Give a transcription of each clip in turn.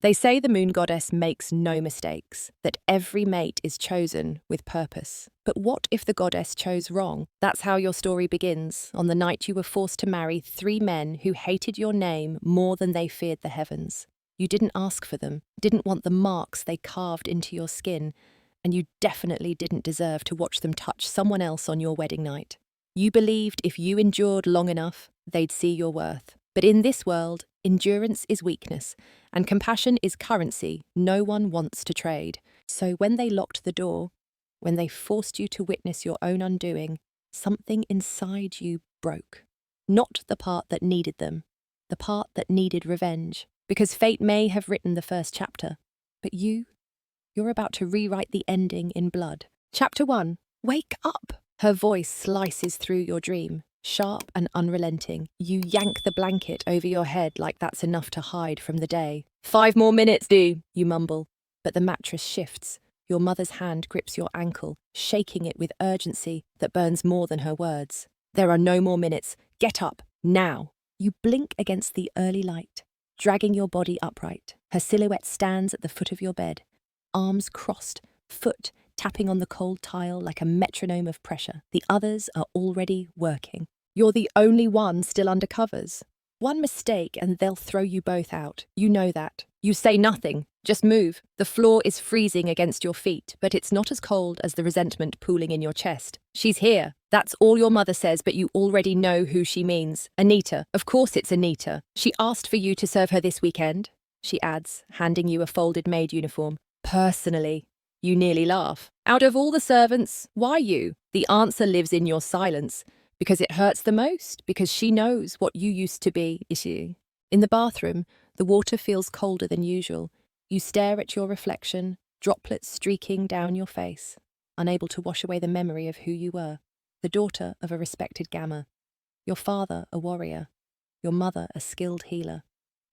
They say the moon goddess makes no mistakes, that every mate is chosen with purpose. But what if the goddess chose wrong? That's how your story begins, on the night you were forced to marry 3 men who hated your name more than they feared the heavens. You didn't ask for them, didn't want the marks they carved into your skin, and you definitely didn't deserve to watch them touch someone else on your wedding night. You believed if you endured long enough, they'd see your worth. But in this world, endurance is weakness, and compassion is currency no one wants to trade. So when they locked the door, when they forced you to witness your own undoing, something inside you broke. Not the part that needed them, the part that needed revenge. Because fate may have written the first chapter, but you're about to rewrite the ending in blood. Chapter 1. Wake up! Her voice slices through your dream. Sharp and unrelenting, you yank the blanket over your head like that's enough to hide from the day. 5 more minutes, you mumble. But the mattress shifts. Your mother's hand grips your ankle, shaking it with urgency that burns more than her words. There are no more minutes. Get up, now. You blink against the early light, dragging your body upright. Her silhouette stands at the foot of your bed, arms crossed, foot tapping on the cold tile like a metronome of pressure. The others are already working. You're the only one still under covers. One mistake and they'll throw you both out. You know that. You say nothing. Just move. The floor is freezing against your feet, but it's not as cold as the resentment pooling in your chest. She's here. That's all your mother says, but you already know who she means. Anita. Of course it's Anita. She asked for you to serve her this weekend, she adds, handing you a folded maid uniform. Personally. You nearly laugh. Out of all the servants, why you? The answer lives in your silence. Because it hurts the most? Because she knows what you used to be, issue. In the bathroom, the water feels colder than usual. You stare at your reflection, droplets streaking down your face, unable to wash away the memory of who you were. The daughter of a respected gamma. Your father a warrior. Your mother a skilled healer.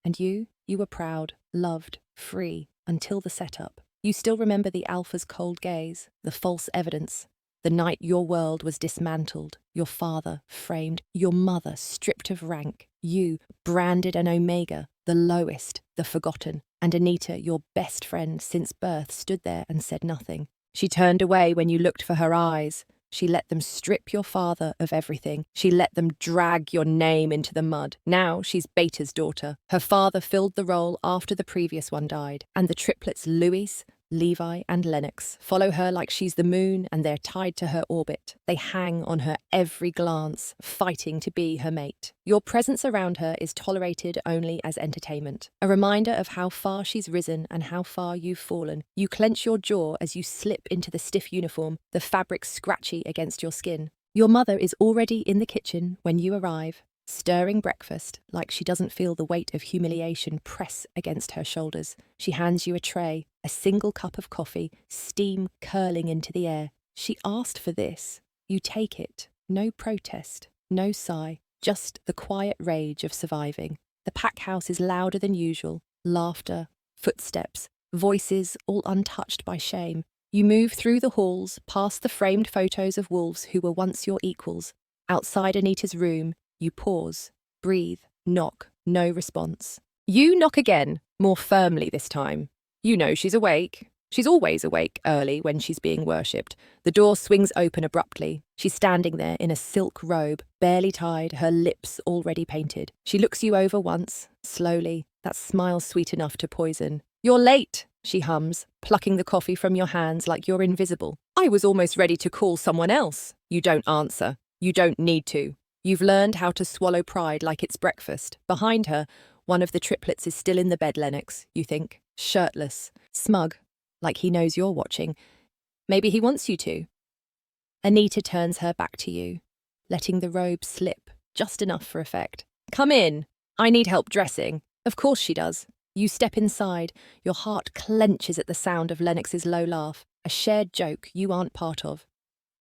And you were proud, loved, free, until the setup. You still remember the alpha's cold gaze, the false evidence, the night your world was dismantled, your father framed, your mother stripped of rank, you branded an omega, the lowest, the forgotten, and Anita, your best friend since birth, stood there and said nothing. She turned away when you looked for her eyes. She let them strip your father of everything. She let them drag your name into the mud. Now she's Beta's daughter. Her father filled the role after the previous one died. And the triplets Louis, Levi and Lennox follow her like she's the moon and they're tied to her orbit. They hang on her every glance, fighting to be her mate. Your presence around her is tolerated only as entertainment, a reminder of how far she's risen and how far you've fallen. You clench your jaw as you slip into the stiff uniform, the fabric scratchy against your skin. Your mother is already in the kitchen when you arrive, stirring breakfast like she doesn't feel the weight of humiliation press against her shoulders. She hands you a tray, a single cup of coffee, steam curling into the air. She asked for this. You take it. No protest, no sigh, just the quiet rage of surviving. The pack house is louder than usual. Laughter, footsteps, voices all untouched by shame. You move through the halls, past the framed photos of wolves who were once your equals. Outside Anita's room, you pause, breathe, knock, no response. You knock again, more firmly this time. You know she's awake. She's always awake early when she's being worshipped. The door swings open abruptly. She's standing there in a silk robe, barely tied, her lips already painted. She looks you over once, slowly, that smile sweet enough to poison. You're late, she hums, plucking the coffee from your hands like you're invisible. I was almost ready to call someone else. You don't answer. You don't need to. You've learned how to swallow pride like it's breakfast. Behind her, one of the triplets is still in the bed, Lennox, you think, shirtless, smug, like he knows you're watching. Maybe he wants you to. Anita turns her back to you, letting the robe slip, just enough for effect. Come in. I need help dressing. Of course she does. You step inside. Your heart clenches at the sound of Lennox's low laugh, a shared joke you aren't part of.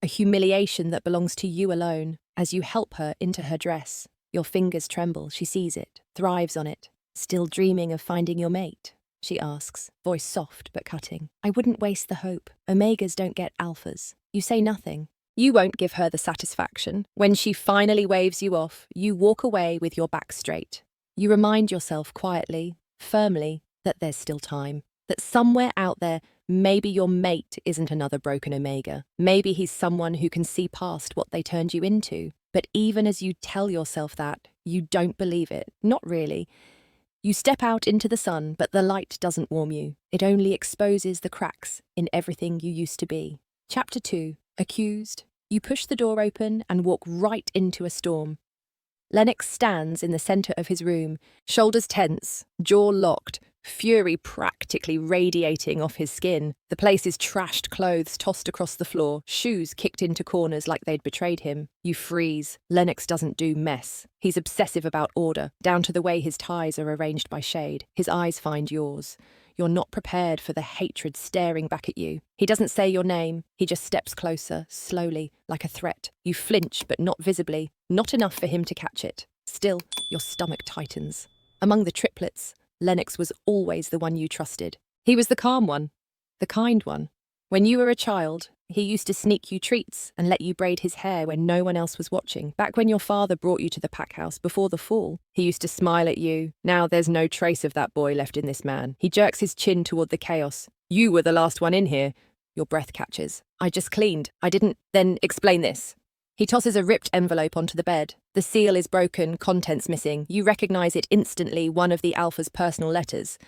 A humiliation that belongs to you alone. As you help her into her dress, your fingers tremble. She sees it, thrives on it. Still dreaming of finding your mate? She asks, voice soft but cutting. I wouldn't waste the hope. Omegas don't get alphas. You say nothing. You won't give her the satisfaction. When she finally waves you off, you walk away with your back straight. You remind yourself quietly, firmly, that there's still time. That somewhere out there, maybe your mate isn't another broken omega. Maybe he's someone who can see past what they turned you into. But even as you tell yourself that, you don't believe it. Not really. You step out into the sun, but the light doesn't warm you. It only exposes the cracks in everything you used to be. Chapter 2. Accused. You push the door open and walk right into a storm. Lennox stands in the centre of his room, shoulders tense, jaw locked, fury practically radiating off his skin. The place is trashed clothes tossed across the floor, shoes kicked into corners like they'd betrayed him. You freeze. Lennox doesn't do mess. He's obsessive about order, down to the way his ties are arranged by shade. His eyes find yours. You're not prepared for the hatred staring back at you. He doesn't say your name. He just steps closer, slowly, like a threat. You flinch, but not visibly. Not enough for him to catch it. Still, your stomach tightens. Among the triplets, Lennox was always the one you trusted. He was the calm one, the kind one. When you were a child, he used to sneak you treats and let you braid his hair when no one else was watching. Back when your father brought you to the pack house before the fall, he used to smile at you. Now there's no trace of that boy left in this man. He jerks his chin toward the chaos. You were the last one in here. Your breath catches. I just cleaned. I didn't. Then explain this. He tosses a ripped envelope onto the bed. The seal is broken, contents missing. You recognize it instantly, one of the Alpha's personal letters.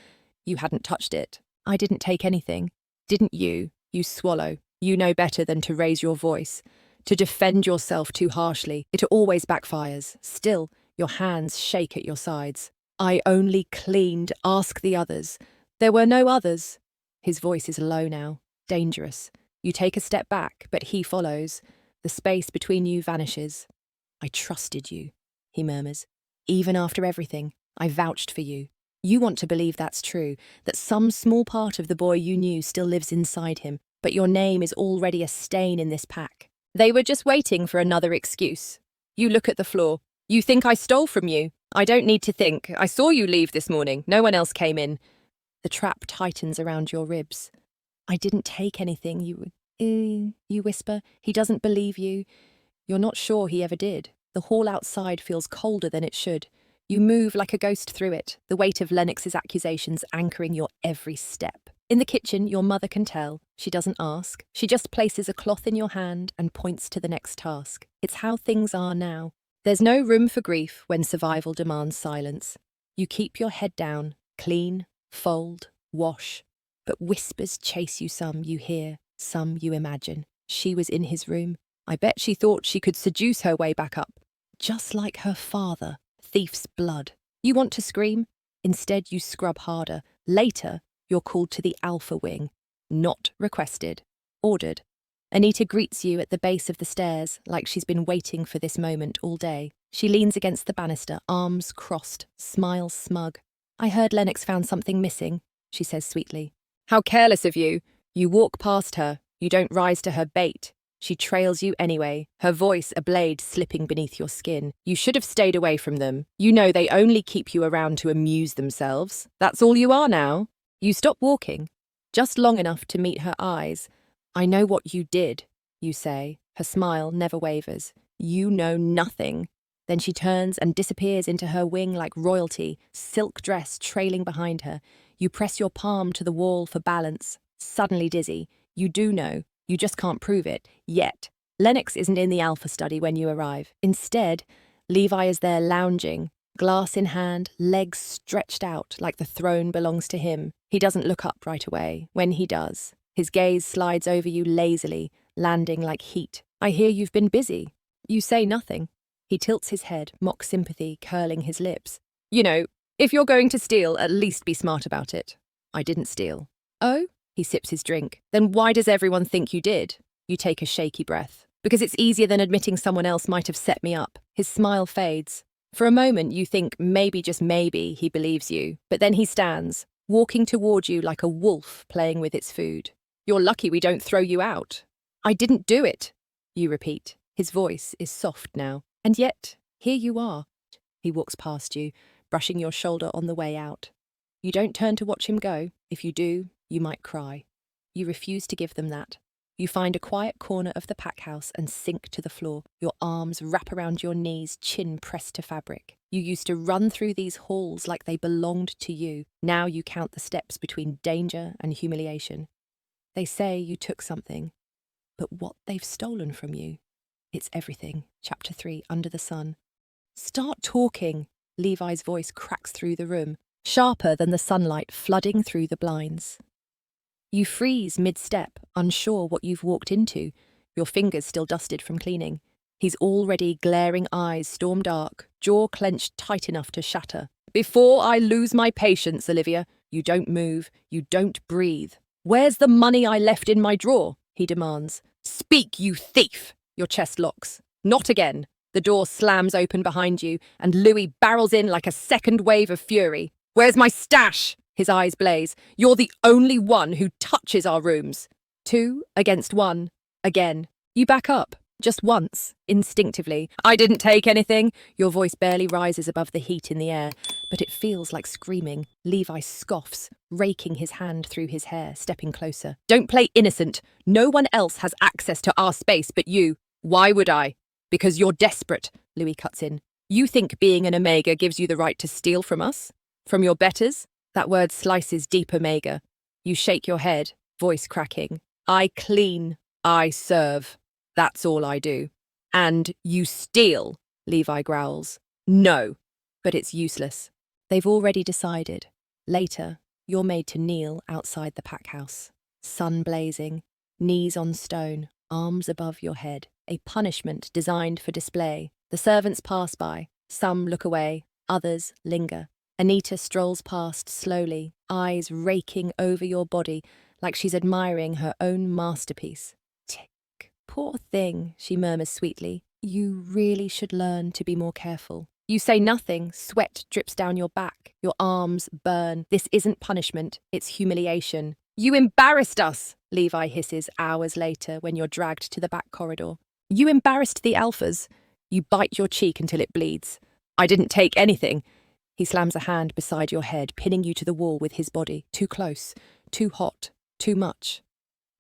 You hadn't touched it. I didn't take anything. Didn't you? You swallow. You know better than to raise your voice, to defend yourself too harshly. It always backfires. Still, your hands shake at your sides. I only cleaned. Ask the others. There were no others. His voice is low now, dangerous. You take a step back, but he follows. The space between you vanishes. I trusted you, he murmurs. Even after everything, I vouched for you. You want to believe that's true, that some small part of the boy you knew still lives inside him, but your name is already a stain in this pack. They were just waiting for another excuse. You look at the floor. You think I stole from you? I don't need to think. I saw you leave this morning. No one else came in. The trap tightens around your ribs. I didn't take anything, you whisper. He doesn't believe you. You're not sure he ever did. The hall outside feels colder than it should. You move like a ghost through it, the weight of Lennox's accusations anchoring your every step. In the kitchen, your mother can tell. She doesn't ask. She just places a cloth in your hand and points to the next task. It's how things are now. There's no room for grief when survival demands silence. You keep your head down, clean, fold, wash. But whispers chase you, some you hear, some you imagine. She was in his room. I bet she thought she could seduce her way back up. Just like her father, thief's blood. You want to scream? Instead, you scrub harder. Later, you're called to the Alpha Wing. Not requested. Ordered. Anita greets you at the base of the stairs, like she's been waiting for this moment all day. She leans against the banister, arms crossed, smile smug. I heard Lennox found something missing, she says sweetly. How careless of you. You walk past her. You don't rise to her bait. She trails you anyway, her voice a blade slipping beneath your skin. You should have stayed away from them. You know they only keep you around to amuse themselves. That's all you are now. You stop walking, just long enough to meet her eyes. I know what you did, you say. Her smile never wavers. You know nothing. Then she turns and disappears into her wing like royalty, silk dress trailing behind her. You press your palm to the wall for balance. Suddenly dizzy. You do know. You just can't prove it, yet. Lennox isn't in the Alpha study when you arrive. Instead, Levi is there lounging, glass in hand, legs stretched out like the throne belongs to him. He doesn't look up right away. When he does, his gaze slides over you lazily, landing like heat. I hear you've been busy. You say nothing. He tilts his head, mock sympathy curling his lips. You know, if you're going to steal, at least be smart about it. I didn't steal. Oh? He sips his drink. Then why does everyone think you did? You take a shaky breath. Because it's easier than admitting someone else might have set me up. His smile fades. For a moment you think maybe, just maybe, he believes you. But then he stands, walking toward you like a wolf playing with its food. You're lucky we don't throw you out. I didn't do it, you repeat. His voice is soft now. And yet, here you are. He walks past you, brushing your shoulder on the way out. You don't turn to watch him go. If you do, you might cry. You refuse to give them that. You find a quiet corner of the pack house and sink to the floor. Your arms wrap around your knees, chin pressed to fabric. You used to run through these halls like they belonged to you. Now you count the steps between danger and humiliation. They say you took something, but what they've stolen from you, it's everything. Chapter 3, Under the Sun. Start talking. Levi's voice cracks through the room, sharper than the sunlight flooding through the blinds. You freeze mid-step, unsure what you've walked into, your fingers still dusted from cleaning. His already glaring eyes storm dark, jaw clenched tight enough to shatter. Before I lose my patience, Olivia, you don't move, you don't breathe. Where's the money I left in my drawer? He demands. Speak, you thief! Your chest locks. Not again. The door slams open behind you, and Louis barrels in like a second wave of fury. Where's my stash? His eyes blaze. You're the only one who touches our rooms. 2 against 1. Again. You back up. Just once, instinctively. I didn't take anything. Your voice barely rises above the heat in the air, but it feels like screaming. Levi scoffs, raking his hand through his hair, stepping closer. Don't play innocent. No one else has access to our space but you. Why would I? Because you're desperate, Louis cuts in. You think being an Omega gives you the right to steal from us? From your betters? That word slices deep, Omega. You shake your head, voice cracking. I clean. I serve. That's all I do. And you steal, Levi growls. No, but it's useless. They've already decided. Later, you're made to kneel outside the pack house. Sun blazing, knees on stone, arms above your head. A punishment designed for display. The servants pass by. Some look away, others linger. Anita strolls past slowly, eyes raking over your body like she's admiring her own masterpiece. Tick. Poor thing, she murmurs sweetly. You really should learn to be more careful. You say nothing, sweat drips down your back. Your arms burn. This isn't punishment, it's humiliation. You embarrassed us, Levi hisses hours later when you're dragged to the back corridor. You embarrassed the alphas. You bite your cheek until it bleeds. I didn't take anything. He slams a hand beside your head, pinning you to the wall with his body. Too close, too hot, too much.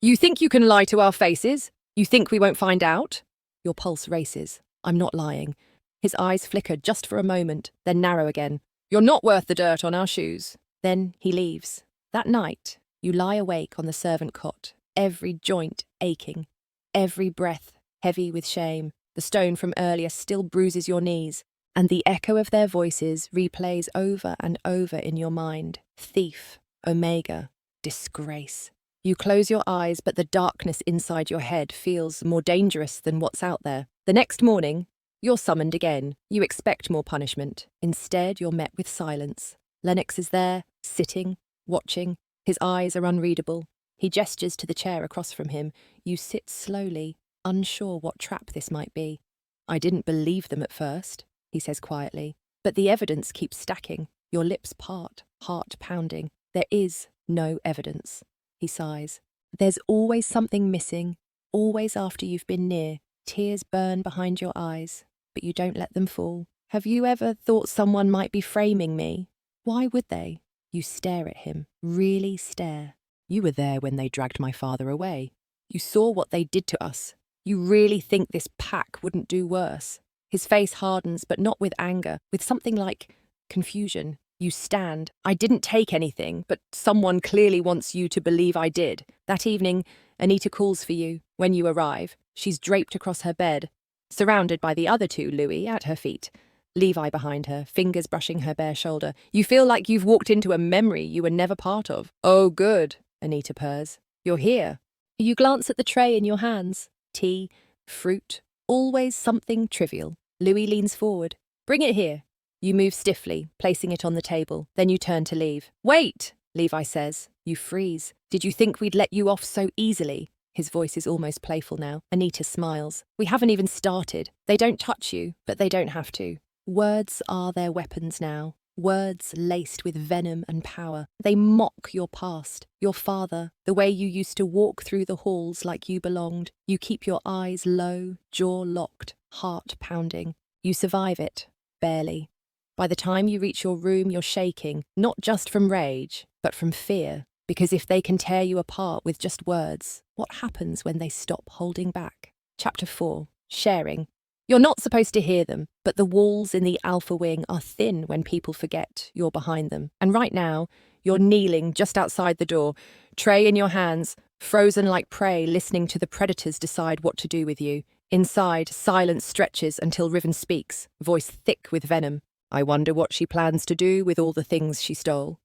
You think you can lie to our faces? You think we won't find out? Your pulse races. I'm not lying. His eyes flicker just for a moment, then narrow again. You're not worth the dirt on our shoes. Then he leaves. That night, you lie awake on the servant cot, every joint aching, every breath heavy with shame. The stone from earlier still bruises your knees, and the echo of their voices replays over and over in your mind. Thief, Omega, disgrace. You close your eyes, but the darkness inside your head feels more dangerous than what's out there. The next morning, you're summoned again. You expect more punishment. Instead, you're met with silence. Lennox is there, sitting, watching. His eyes are unreadable. He gestures to the chair across from him. You sit slowly, unsure what trap this might be. I didn't believe them at first, he says quietly, but the evidence keeps stacking. Your lips part, heart pounding. There is no evidence, he sighs. There's always something missing, always after you've been near. Tears burn behind your eyes, but you don't let them fall. Have you ever thought someone might be framing me? Why would they? You stare at him, really stare. You were there when they dragged my father away. You saw what they did to us. You really think this pack wouldn't do worse? His face hardens, but not with anger, with something like confusion. You stand. I didn't take anything, but someone clearly wants you to believe I did. That evening, Anita calls for you. When you arrive, she's draped across her bed, surrounded by the other two, Louis, at her feet. Levi behind her, fingers brushing her bare shoulder. You feel like you've walked into a memory you were never part of. Oh, good, Anita purrs. You're here. You glance at the tray in your hands. Tea, fruit, always something trivial. Louis leans forward. Bring it here. You move stiffly, placing it on the table. Then you turn to leave. Wait, Levi says. You freeze. Did you think we'd let you off so easily? His voice is almost playful now. Anita smiles. We haven't even started. They don't touch you, but they don't have to. Words are their weapons now. Words laced with venom and power. They mock your past, your father, the way you used to walk through the halls like you belonged. You keep your eyes low, jaw locked, heart pounding. You survive it, barely. By the time you reach your room, you're shaking, not just from rage, but from fear. Because if they can tear you apart with just words, what happens when they stop holding back? Chapter 4. Sharing. You're not supposed to hear them, but the walls in the Alpha Wing are thin when people forget you're behind them. And right now, you're kneeling just outside the door, tray in your hands, frozen like prey, listening to the predators decide what to do with you. Inside, silence stretches until Riven speaks, voice thick with venom. I wonder what she plans to do with all the things she stole.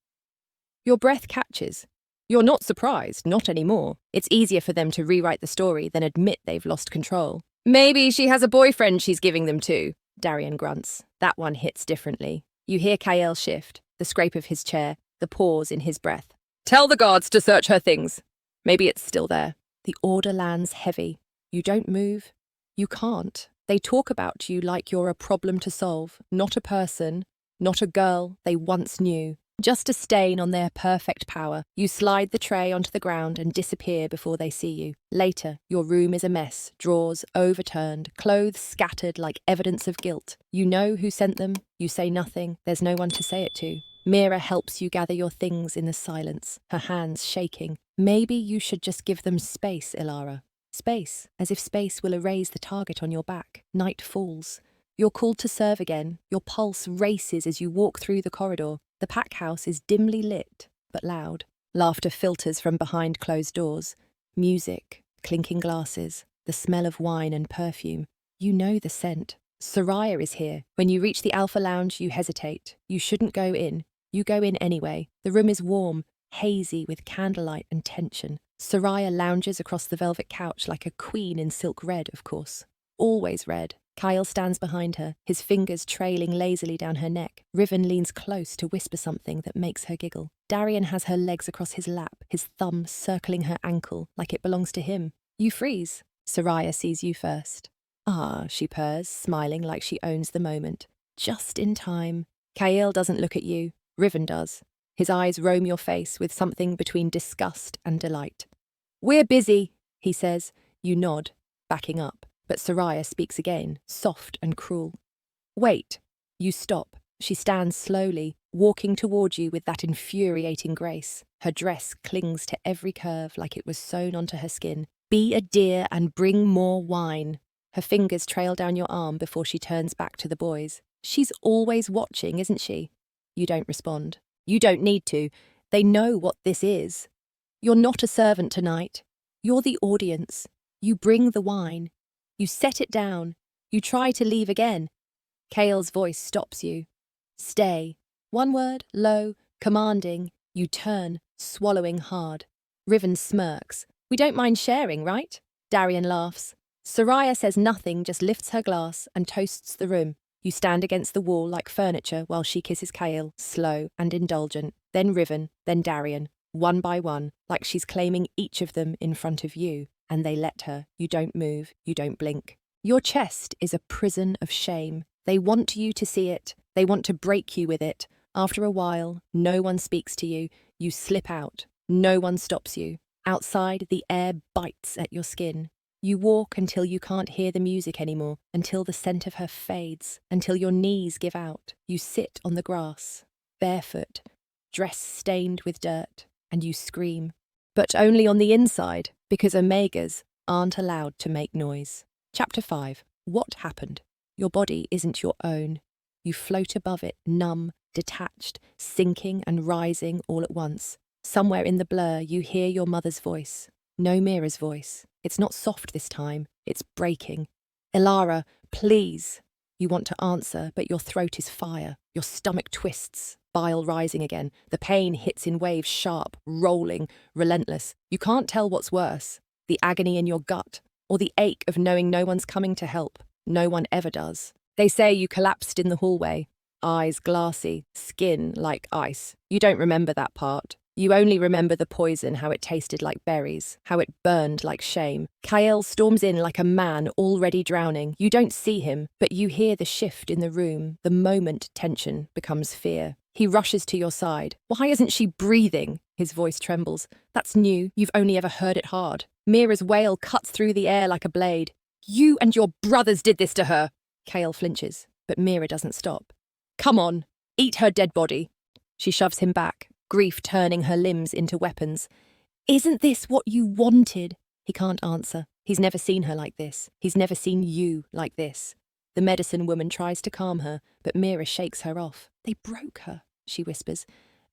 Your breath catches. You're not surprised, not anymore. It's easier for them to rewrite the story than admit they've lost control. Maybe she has a boyfriend she's giving them to, Dairan grunts. That one hits differently. You hear Kael shift, the scrape of his chair, the pause in his breath. Tell the guards to search her things. Maybe it's still there. The order lands heavy. You don't move. You can't. They talk about you like you're a problem to solve, not a person, not a girl they once knew. Just a stain on their perfect power. You slide the tray onto the ground and disappear before they see you. Later, your room is a mess, drawers overturned, clothes scattered like evidence of guilt. You know who sent them, you say nothing, there's no one to say it to. Mira helps you gather your things in the silence, her hands shaking. Maybe you should just give them space, Elara. Space, as if space will erase the target on your back. Night falls. You're called to serve again. Your pulse races as you walk through the corridor. The pack house is dimly lit, but loud. Laughter filters from behind closed doors. Music, clinking glasses, the smell of wine and perfume. You know the scent. Soraya is here. When you reach the Alpha Lounge, you hesitate. You shouldn't go in. You go in anyway. The room is warm, hazy with candlelight and tension. Soraya lounges across the velvet couch like a queen in silk red, of course. Always red. Kael stands behind her, his fingers trailing lazily down her neck. Riven leans close to whisper something that makes her giggle. Dairan has her legs across his lap, his thumb circling her ankle like it belongs to him. You freeze. Soraya sees you first. Ah, she purrs, smiling like she owns the moment. Just in time. Kael doesn't look at you. Riven does. His eyes roam your face with something between disgust and delight. We're busy, he says. You nod, backing up. But Soraya speaks again, soft and cruel. Wait. You stop. She stands slowly, walking toward you with that infuriating grace. Her dress clings to every curve like it was sewn onto her skin. Be a dear and bring more wine. Her fingers trail down your arm before she turns back to the boys. She's always watching, isn't she? You don't respond. You don't need to. They know what this is. You're not a servant tonight. You're the audience. You bring the wine. You set it down. You try to leave again. Kael's voice stops you. Stay. One word, low, commanding. You turn, swallowing hard. Riven smirks. We don't mind sharing, right? Dairan laughs. Soraya says nothing, just lifts her glass and toasts the room. You stand against the wall like furniture while she kisses Kael, slow and indulgent. Then Riven, then Dairan, one by one, like she's claiming each of them in front of you. And they let her. You don't move. You don't blink. Your chest is a prison of shame. They want you to see it. They want to break you with it. After a while, no one speaks to you. You slip out. No one stops you. Outside, the air bites at your skin. You walk until you can't hear the music anymore, until the scent of her fades, until your knees give out. You sit on the grass, barefoot, dress stained with dirt, and you scream. But only on the inside, because omegas aren't allowed to make noise. Chapter 5. What happened? Your body isn't your own. You float above it, numb, detached, sinking and rising all at once. Somewhere in the blur, you hear your mother's voice. No Mira's voice. It's not soft this time. It's breaking. Elara, please. You want to answer, but your throat is fire. Your stomach twists, bile rising again. The pain hits in waves, sharp, rolling, relentless. You can't tell what's worse, the agony in your gut, or the ache of knowing no one's coming to help. No one ever does. They say you collapsed in the hallway, eyes glassy, skin like ice. You don't remember that part. You only remember the poison, how it tasted like berries, how it burned like shame. Kael storms in like a man already drowning. You don't see him, but you hear the shift in the room. The moment tension becomes fear. He rushes to your side. Why isn't she breathing? His voice trembles. That's new. You've only ever heard it hard. Mira's wail cuts through the air like a blade. You and your brothers did this to her. Kael flinches, but Mira doesn't stop. Come on, eat her dead body. She shoves him back, grief turning her limbs into weapons. Isn't this what you wanted? He can't answer. He's never seen her like this. He's never seen you like this. The medicine woman tries to calm her, but Mira shakes her off. They broke her, she whispers.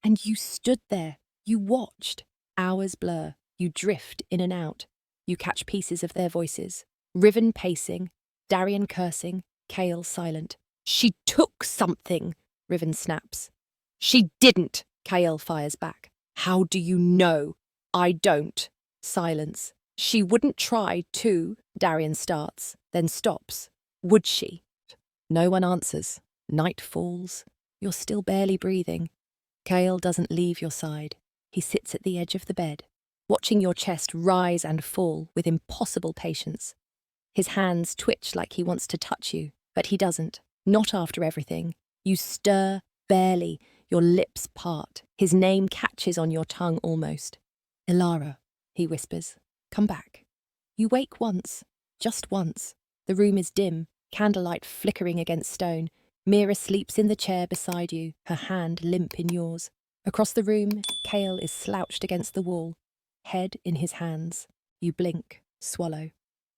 And you stood there. You watched. Hours blur. You drift in and out. You catch pieces of their voices. Riven pacing, Dairan cursing, Kale silent. She took something, Riven snaps. She didn't, Kael fires back. How do you know? I don't. Silence. She wouldn't try to, Dairan starts, then stops. Would she? No one answers. Night falls. You're still barely breathing. Kael doesn't leave your side. He sits at the edge of the bed, watching your chest rise and fall with impossible patience. His hands twitch like he wants to touch you, but he doesn't. Not after everything. You stir, barely. Your lips part. His name catches on your tongue almost. Elara, he whispers. Come back. You wake once. Just once. The room is dim, candlelight flickering against stone. Mira sleeps in the chair beside you, her hand limp in yours. Across the room, Kale is slouched against the wall, head in his hands. You blink, swallow.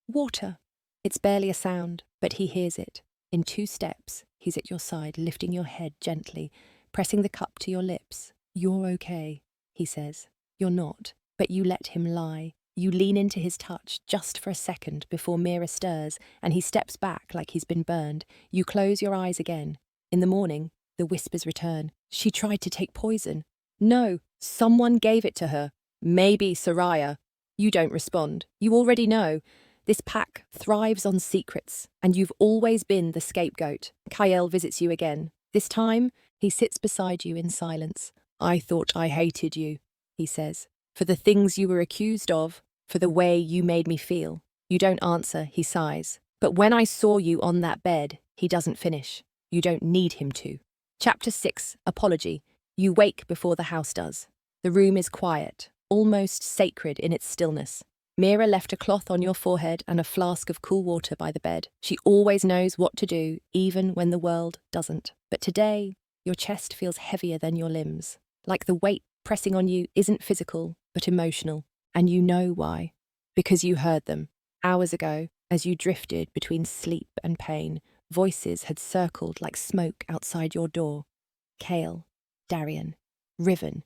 Water. It's barely a sound, but he hears it. In 2 steps, he's at your side, lifting your head gently, pressing the cup to your lips. You're okay, he says. You're not, but you let him lie. You lean into his touch just for a second before Mira stirs, and he steps back like he's been burned. You close your eyes again. In the morning, the whispers return. She tried to take poison. No, someone gave it to her. Maybe Soraya. You don't respond. You already know. This pack thrives on secrets, and you've always been the scapegoat. Kael visits you again. This time, he sits beside you in silence. I thought I hated you, he says, for the things you were accused of, for the way you made me feel. You don't answer, he sighs. But when I saw you on that bed, he doesn't finish. You don't need him to. Chapter 6, Apology. You wake before the house does. The room is quiet, almost sacred in its stillness. Mira left a cloth on your forehead and a flask of cool water by the bed. She always knows what to do, even when the world doesn't. But today, your chest feels heavier than your limbs. Like the weight pressing on you isn't physical, but emotional. And you know why. Because you heard them. Hours ago, as you drifted between sleep and pain, voices had circled like smoke outside your door. Kale, Dairan, Riven,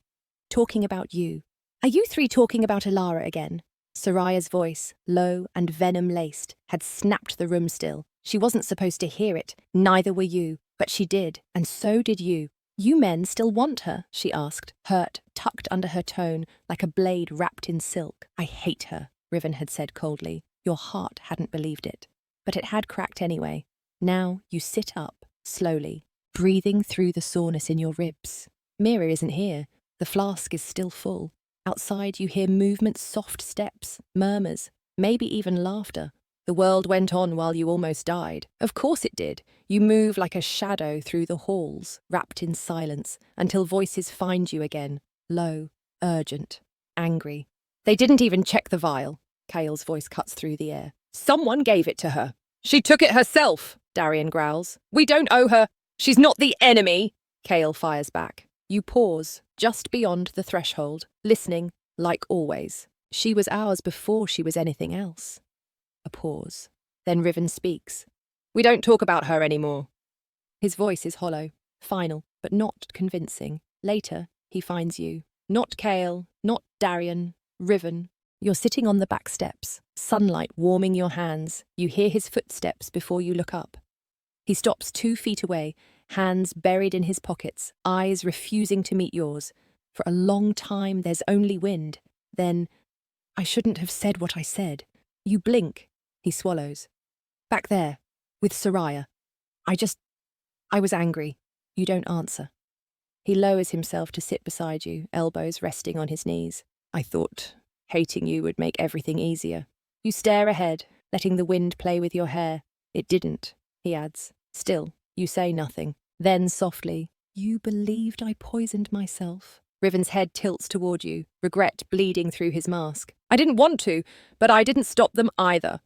talking about you. Are you 3 talking about Elara again? Soraya's voice, low and venom-laced, had snapped the room still. She wasn't supposed to hear it, neither were you, but she did, and so did you. You men still want her, she asked, hurt, tucked under her tone, like a blade wrapped in silk. I hate her, Riven had said coldly. Your heart hadn't believed it. But it had cracked anyway. Now you sit up, slowly, breathing through the soreness in your ribs. Mira isn't here. The flask is still full. Outside you hear movements, soft steps, murmurs, maybe even laughter. The world went on while you almost died. Of course it did. You move like a shadow through the halls, wrapped in silence, until voices find you again, low, urgent, angry. They didn't even check the vial. Kael's voice cuts through the air. Someone gave it to her. She took it herself, Dairan growls. We don't owe her. She's not the enemy. Kale fires back. You pause, just beyond the threshold, listening, like always. She was ours before she was anything else. A pause. Then Riven speaks. We don't talk about her anymore. His voice is hollow, final, but not convincing. Later, he finds you. Not Kale, not Dairan, Riven. You're sitting on the back steps, sunlight warming your hands. You hear his footsteps before you look up. He stops 2 feet away, hands buried in his pockets, eyes refusing to meet yours. For a long time, there's only wind. Then, I shouldn't have said what I said. You blink. He swallows. Back there, with Soraya. I was angry. You don't answer. He lowers himself to sit beside you, elbows resting on his knees. I thought hating you would make everything easier. You stare ahead, letting the wind play with your hair. It didn't, he adds. Still, you say nothing. Then softly, you believed I poisoned myself. Riven's head tilts toward you, regret bleeding through his mask. I didn't want to, but I didn't stop them either.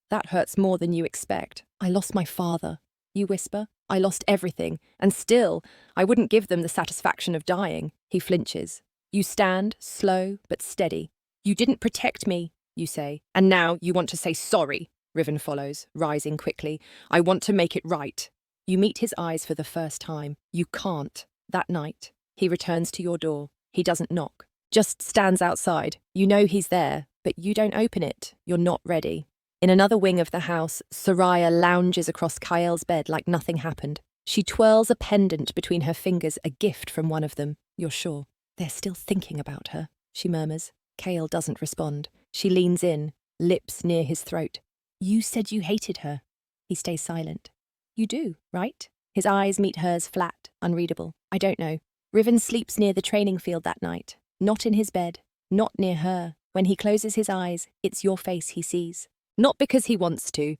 That hurts more than you expect. I lost my father. You whisper. I lost everything, and still, I wouldn't give them the satisfaction of dying. He flinches. You stand, slow but steady. You didn't protect me, you say, and now you want to say sorry. Riven follows, rising quickly. I want to make it right. You meet his eyes for the first time. You can't. That night, he returns to your door. He doesn't knock, just stands outside. You know he's there, but you don't open it. You're not ready. In another wing of the house, Soraya lounges across Kael's bed like nothing happened. She twirls a pendant between her fingers, a gift from one of them. You're sure. They're still thinking about her, she murmurs. Kael doesn't respond. She leans in, lips near his throat. You said you hated her. He stays silent. You do, right? His eyes meet hers flat, unreadable. I don't know. Riven sleeps near the training field that night. Not in his bed. Not near her. When he closes his eyes, it's your face he sees. Not because he wants to,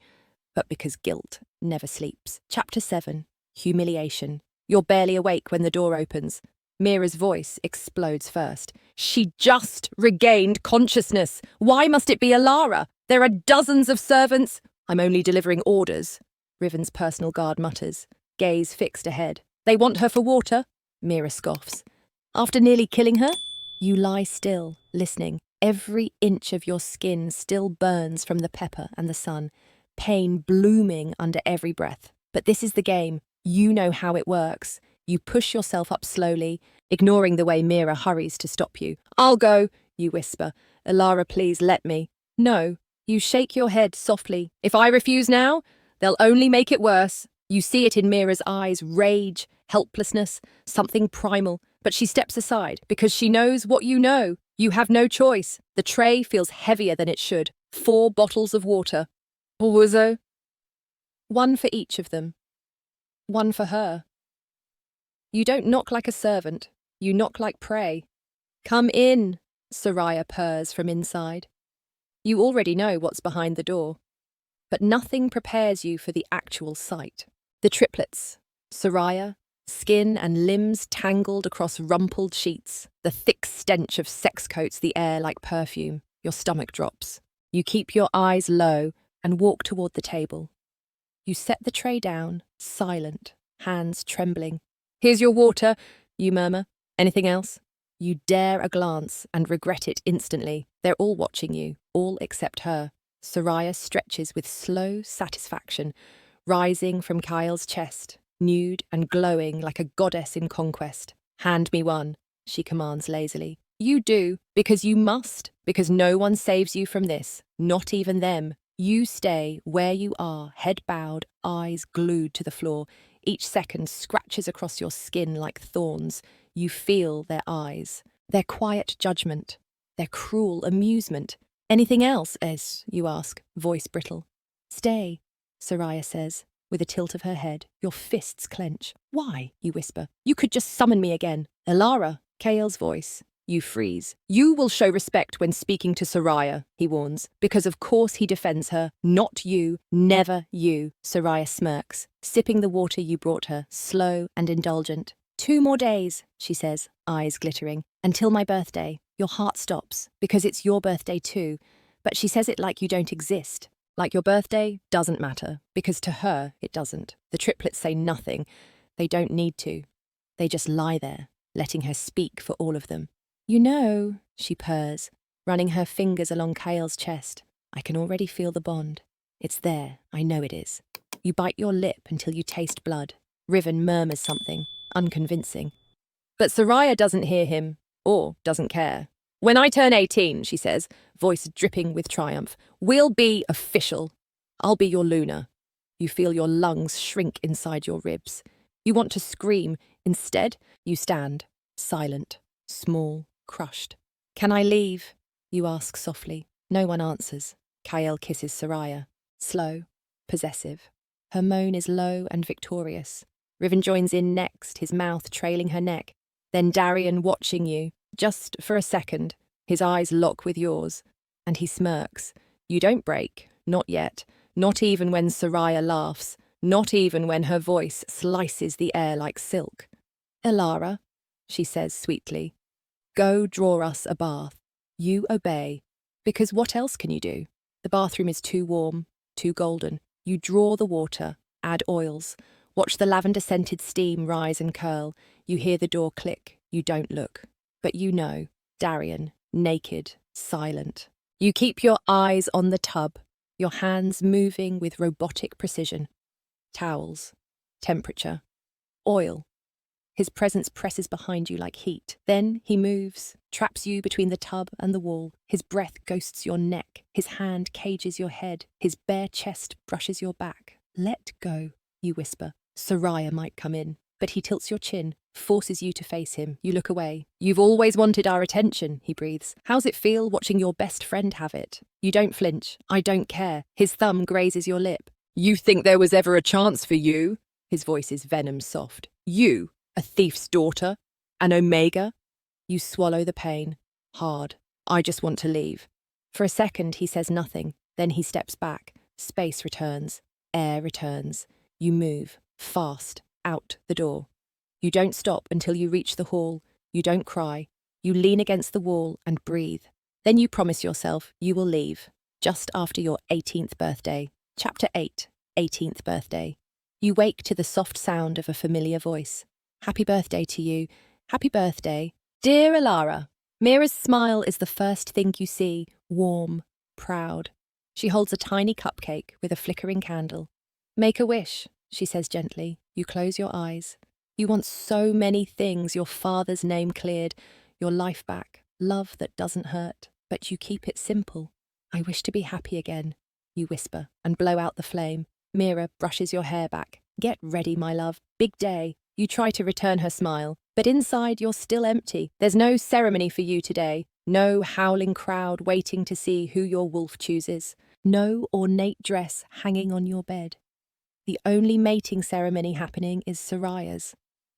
but because guilt never sleeps. Chapter 7. Humiliation. You're barely awake when the door opens. Mira's voice explodes first. She just regained consciousness. Why must it be Elara? There are dozens of servants. I'm only delivering orders, Riven's personal guard mutters, gaze fixed ahead. They want her for water? Mira scoffs. After nearly killing her? You lie still, listening. Every inch of your skin still burns from the pepper and the sun, pain blooming under every breath. But this is the game. You know how it works. You push yourself up slowly, ignoring the way Mira hurries to stop you. I'll go, you whisper. Elara, please let me. No, you shake your head softly. If I refuse now, they'll only make it worse. You see it in Mira's eyes, rage, helplessness, something primal. But she steps aside because she knows what you know. You have no choice. The tray feels heavier than it should. 4 bottles of water. Ouzo. 1 for each of them. 1 for her. You don't knock like a servant. You knock like prey. Come in, Soraya purrs from inside. You already know what's behind the door. But nothing prepares you for the actual sight. The triplets. Soraya, skin and limbs tangled across rumpled sheets. The thick stench of sex coats the air like perfume. Your stomach drops. You keep your eyes low and walk toward the table. You set the tray down, silent, hands trembling. Here's your water, you murmur. Anything else? You dare a glance and regret it instantly. They're all watching you, all except her. Soraya stretches with slow satisfaction, rising from Kael's chest, nude and glowing like a goddess in conquest. Hand me one, she commands lazily. You do, because you must, because no one saves you from this, not even them. You stay where you are, head bowed, eyes glued to the floor. Each second scratches across your skin like thorns. You feel their eyes, their quiet judgment, their cruel amusement. Anything else, Es, you ask, voice brittle. Stay, Soraya says, with a tilt of her head. Your fists clench. Why, you whisper. You could just summon me again. Elara, Kael's voice. You freeze. You will show respect when speaking to Soraya, he warns, because of course he defends her, not you, never you. Soraya smirks, sipping the water you brought her, slow and indulgent. 2 more days, she says, eyes glittering, until my birthday. Your heart stops, because it's your birthday too, but she says it like you don't exist. Like your birthday doesn't matter, because to her it doesn't. The triplets say nothing. They don't need to. They just lie there, letting her speak for all of them. You know, she purrs, running her fingers along Kael's chest. I can already feel the bond. It's there, I know it is. You bite your lip until you taste blood. Riven murmurs something, unconvincing. But Soraya doesn't hear him, or doesn't care. When I turn 18, she says, voice dripping with triumph, we'll be official. I'll be your Luna. You feel your lungs shrink inside your ribs. You want to scream. Instead, you stand, silent, small, crushed. Can I leave? You ask softly. No one answers. Kael kisses Soraya. Slow, possessive. Her moan is low and victorious. Riven joins in next, his mouth trailing her neck. Then Dairan watching you, just for a second. His eyes lock with yours, and he smirks. You don't break, not yet. Not even when Soraya laughs. Not even when her voice slices the air like silk. Elara, she says sweetly. Go draw us a bath. You obey. Because what else can you do? The bathroom is too warm, too golden. You draw the water, add oils. Watch the lavender-scented steam rise and curl. You hear the door click. You don't look. But you know. Dairan, naked, silent. You keep your eyes on the tub. your hands moving with robotic precision. Towels, temperature, oil. His presence presses behind you like heat. Then he moves, traps you between the tub and the wall. His breath ghosts your neck. His hand cages your head. His bare chest brushes your back. Let go, you whisper. Soraya might come in. But he tilts your chin, forces you to face him. You look away. You've always wanted our attention, he breathes. How's it feel watching your best friend have it? You don't flinch. I don't care. His thumb grazes your lip. You think there was ever a chance for you? His voice is venom soft. You, a thief's daughter? An omega? You swallow the pain. Hard. I just want to leave. For a second, he says nothing. Then he steps back. Space returns. Air returns. You move. Fast. Out the door. You don't stop until you reach the hall. You don't cry. You lean against the wall and breathe. Then you promise yourself you will leave. Just after your 18th birthday. Chapter 8. 18th birthday. You wake to the soft sound of a familiar voice. Happy birthday to you. Happy birthday. Dear Elara. Mira's smile is the first thing you see, warm, proud. She holds a tiny cupcake with a flickering candle. Make a wish, she says gently. You close your eyes. You want so many things, your father's name cleared, your life back, love that doesn't hurt, but you keep it simple. I wish to be happy again, you whisper, and blow out the flame. Mira brushes your hair back. Get ready, my love. Big day. You try to return her smile, but inside you're still empty. There's no ceremony for you today. No howling crowd waiting to see who your wolf chooses. No ornate dress hanging on your bed. The only mating ceremony happening is Soraya's.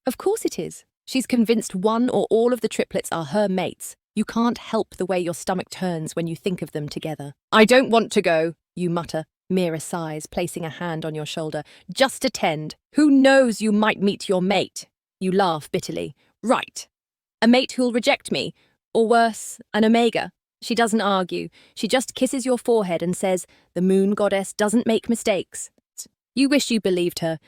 Of course it is. She's convinced one or all of the triplets are her mates. You can't help the way your stomach turns when you think of them together. I don't want to go, you mutter. Mira sighs, placing a hand on your shoulder. Just attend. Who knows, you might meet your mate. You laugh bitterly. Right. A mate who'll reject me. Or worse, an omega. She doesn't argue. She just kisses your forehead and says, the moon goddess doesn't make mistakes. You wish you believed her.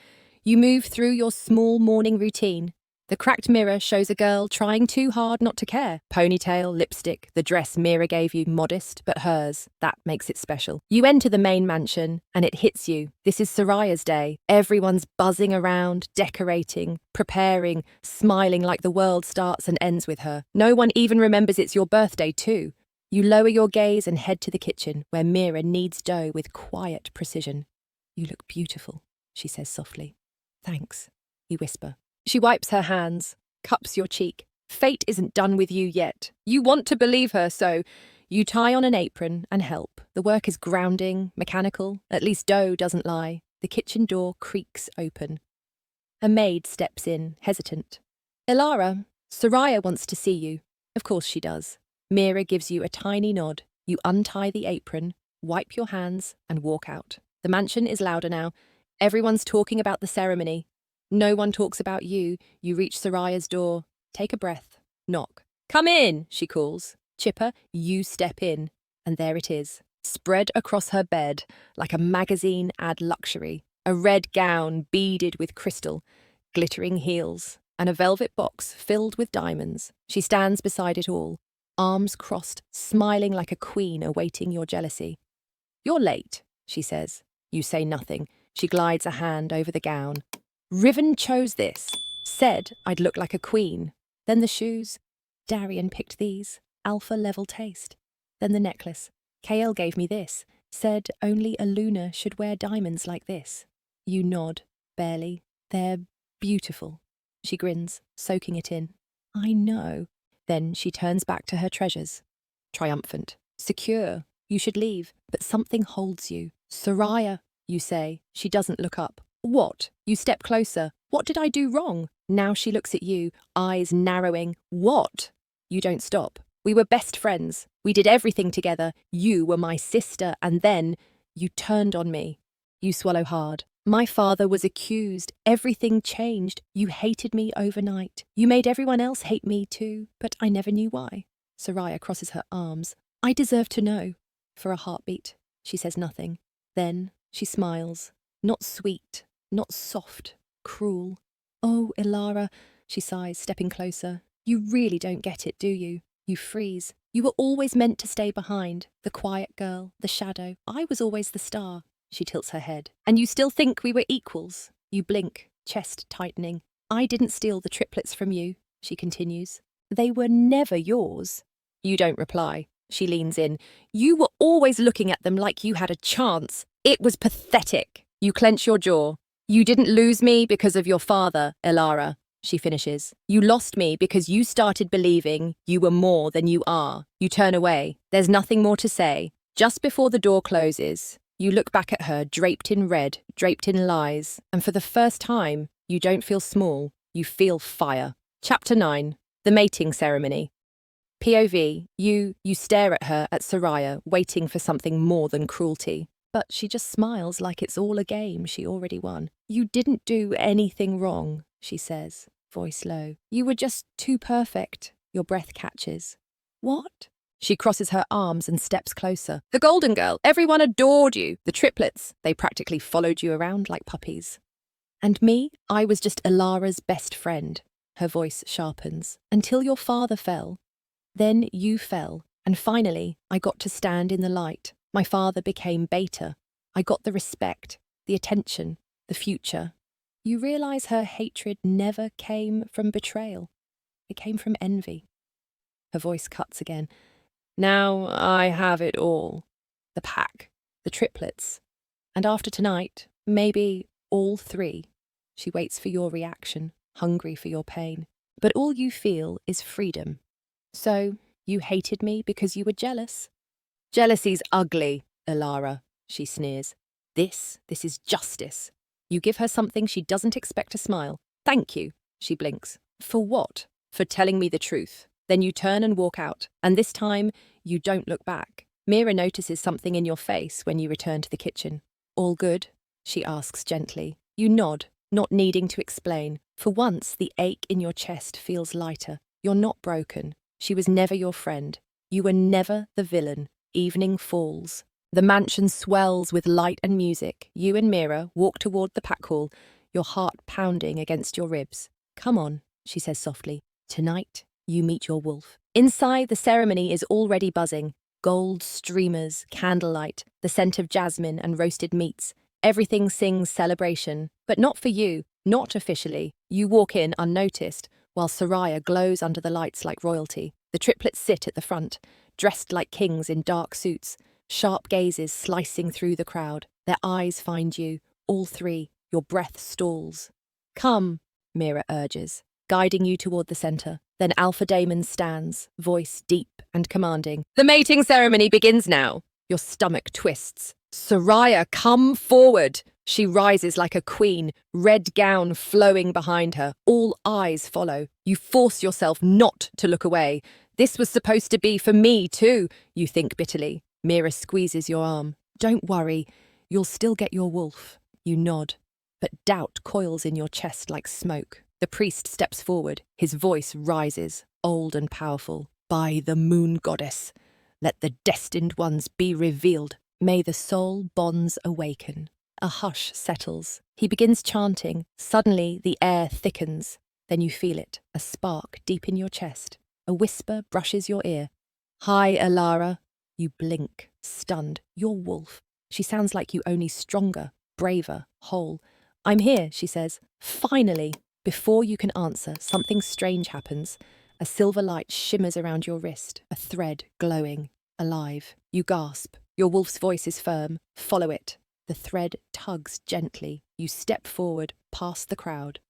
You move through your small morning routine. The cracked mirror shows a girl trying too hard not to care. Ponytail, lipstick, the dress Mira gave you, modest, but hers. That makes it special. You enter the main mansion, and it hits you. This is Soraya's day. Everyone's buzzing around, decorating, preparing, smiling like the world starts and ends with her. No one even remembers it's your birthday, too. You lower your gaze and head to the kitchen, where Mira kneads dough with quiet precision. You look beautiful, she says softly. Thanks, you whisper. She wipes her hands, cups your cheek. Fate isn't done with you yet. You want to believe her, so you tie on an apron and help. The work is grounding, mechanical. At least dough doesn't lie. The kitchen door creaks open. A maid steps in, hesitant. Elara, Soraya wants to see you. Of course she does. Mira gives you a tiny nod. You untie the apron, wipe your hands, and walk out. The mansion is louder now. Everyone's talking about the ceremony. No one talks about you. You reach Soraya's door. Take a breath. Knock. Come in, she calls. Chipper, you step in. And there it is, spread across her bed, like a magazine ad luxury. A red gown beaded with crystal, glittering heels, and a velvet box filled with diamonds. She stands beside it all, arms crossed, smiling like a queen awaiting your jealousy. You're late, she says. You say nothing. She glides a hand over the gown. Riven chose this. Said I'd look like a queen. Then the shoes. Darian picked these. Alpha-level taste. Then the necklace. Kael gave me this. Said only a Luna should wear diamonds like this. You nod, barely. They're beautiful. She grins, soaking it in. I know. Then she turns back to her treasures. Triumphant. Secure. You should leave. But something holds you. Soraya, you say. She doesn't look up. What? You step closer. What did I do wrong? Now she looks at you, eyes narrowing. What? You don't stop. We were best friends. We did everything together. You were my sister, and then you turned on me. You swallow hard. My father was accused. Everything changed. You hated me overnight. You made everyone else hate me too, but I never knew why. Soraya crosses her arms. I deserve to know. For a heartbeat. She says nothing. Then she smiles. Not sweet. Not soft, cruel. Oh, Elara, she sighs, stepping closer. You really don't get it, do you? You freeze. You were always meant to stay behind, the quiet girl, the shadow. I was always the star. She tilts her head. And you still think we were equals? You blink, chest tightening. I didn't steal the triplets from you, she continues. They were never yours. You don't reply. She leans in. You were always looking at them like you had a chance. It was pathetic. You clench your jaw. You didn't lose me because of your father, Elara, she finishes. You lost me because you started believing you were more than you are. You turn away. There's nothing more to say. Just before the door closes, you look back at her, draped in red, draped in lies, and for the first time, you don't feel small. You feel fire. Chapter 9. The Mating Ceremony. POV, you stare at her, at Soraya, waiting for something more than cruelty. But she just smiles like it's all a game she already won. You didn't do anything wrong, she says, voice low. You were just too perfect. Your breath catches. What? She crosses her arms and steps closer. The Golden Girl, everyone adored you. The triplets, they practically followed you around like puppies. And me, I was just Elara's best friend. Her voice sharpens. Until your father fell. Then you fell, and finally I got to stand in the light. My father became Beta. I got the respect, the attention, the future. You realize her hatred never came from betrayal. It came from envy. Her voice cuts again. Now I have it all. The pack, the triplets. And after tonight, maybe all three. She waits for your reaction, hungry for your pain. But all you feel is freedom. So, you hated me because you were jealous? Jealousy's ugly, Elara, she sneers. This is justice. You give her something she doesn't expect to smile. Thank you, she blinks. For what? For telling me the truth. Then you turn and walk out, and this time, you don't look back. Mira notices something in your face when you return to the kitchen. All good? She asks gently. You nod, not needing to explain. For once, the ache in your chest feels lighter. You're not broken. She was never your friend. You were never the villain. Evening falls. The mansion swells with light and music. You and Mira walk toward the pack hall, your heart pounding against your ribs. Come on, she says softly. Tonight, you meet your wolf. Inside, the ceremony is already buzzing. Gold streamers, candlelight, the scent of jasmine and roasted meats. Everything sings celebration. But not for you, not officially. You walk in unnoticed, while Soraya glows under the lights like royalty. The triplets sit at the front, dressed like kings in dark suits, sharp gazes slicing through the crowd. Their eyes find you, all three. Your breath stalls. Come, Mira urges, guiding you toward the center. Then Alpha Daemon stands, voice deep and commanding. The mating ceremony begins now. Your stomach twists. Soraya, come forward. She rises like a queen, red gown flowing behind her. All eyes follow. You force yourself not to look away. This was supposed to be for me too, you think bitterly. Mira squeezes your arm. Don't worry, you'll still get your wolf. You nod, but doubt coils in your chest like smoke. The priest steps forward. His voice rises, old and powerful. By the moon goddess, let the destined ones be revealed. May the soul bonds awaken. A hush settles. He begins chanting. Suddenly, the air thickens. Then you feel it, a spark deep in your chest. A whisper brushes your ear. Hi, Elara. You blink, stunned. You're wolf. She sounds like you, only stronger, braver, whole. I'm here, she says. Finally. Before you can answer, something strange happens. A silver light shimmers around your wrist, a thread glowing, alive. You gasp. Your wolf's voice is firm. Follow it. The thread tugs gently. You step forward, past the crowd.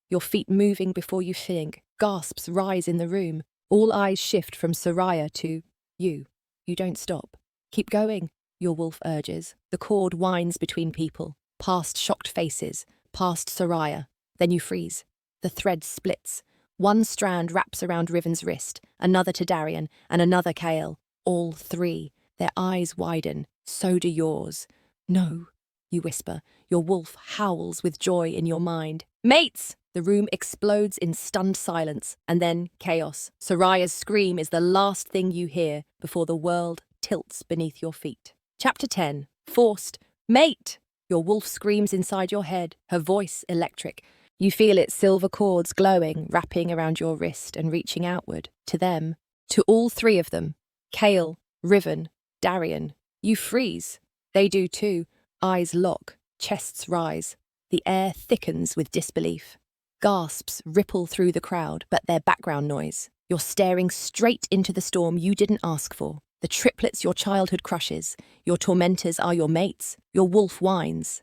Your feet moving before you think. Gasps rise in the room. All eyes shift from Soraya to you. You don't stop. Keep going, your wolf urges. The cord winds between people, past shocked faces, past Soraya. Then you freeze. The thread splits. One strand wraps around Riven's wrist, another to Darian, and another Kael. All three. Their eyes widen. So do yours. No, you whisper. Your wolf howls with joy in your mind. Mates! The room explodes in stunned silence, and then chaos. Soraya's scream is the last thing you hear before the world tilts beneath your feet. Chapter 10. Forced. Mate! Your wolf screams inside your head, her voice electric. You feel its silver cords glowing, wrapping around your wrist and reaching outward, to them, to all three of them. Kael, Riven, Dairan. You freeze. They do too. Eyes lock, chests rise. The air thickens with disbelief. Gasps ripple through the crowd, but they're background noise. You're staring straight into the storm you didn't ask for. The triplets your childhood crushes. Your tormentors are your mates. Your wolf whines.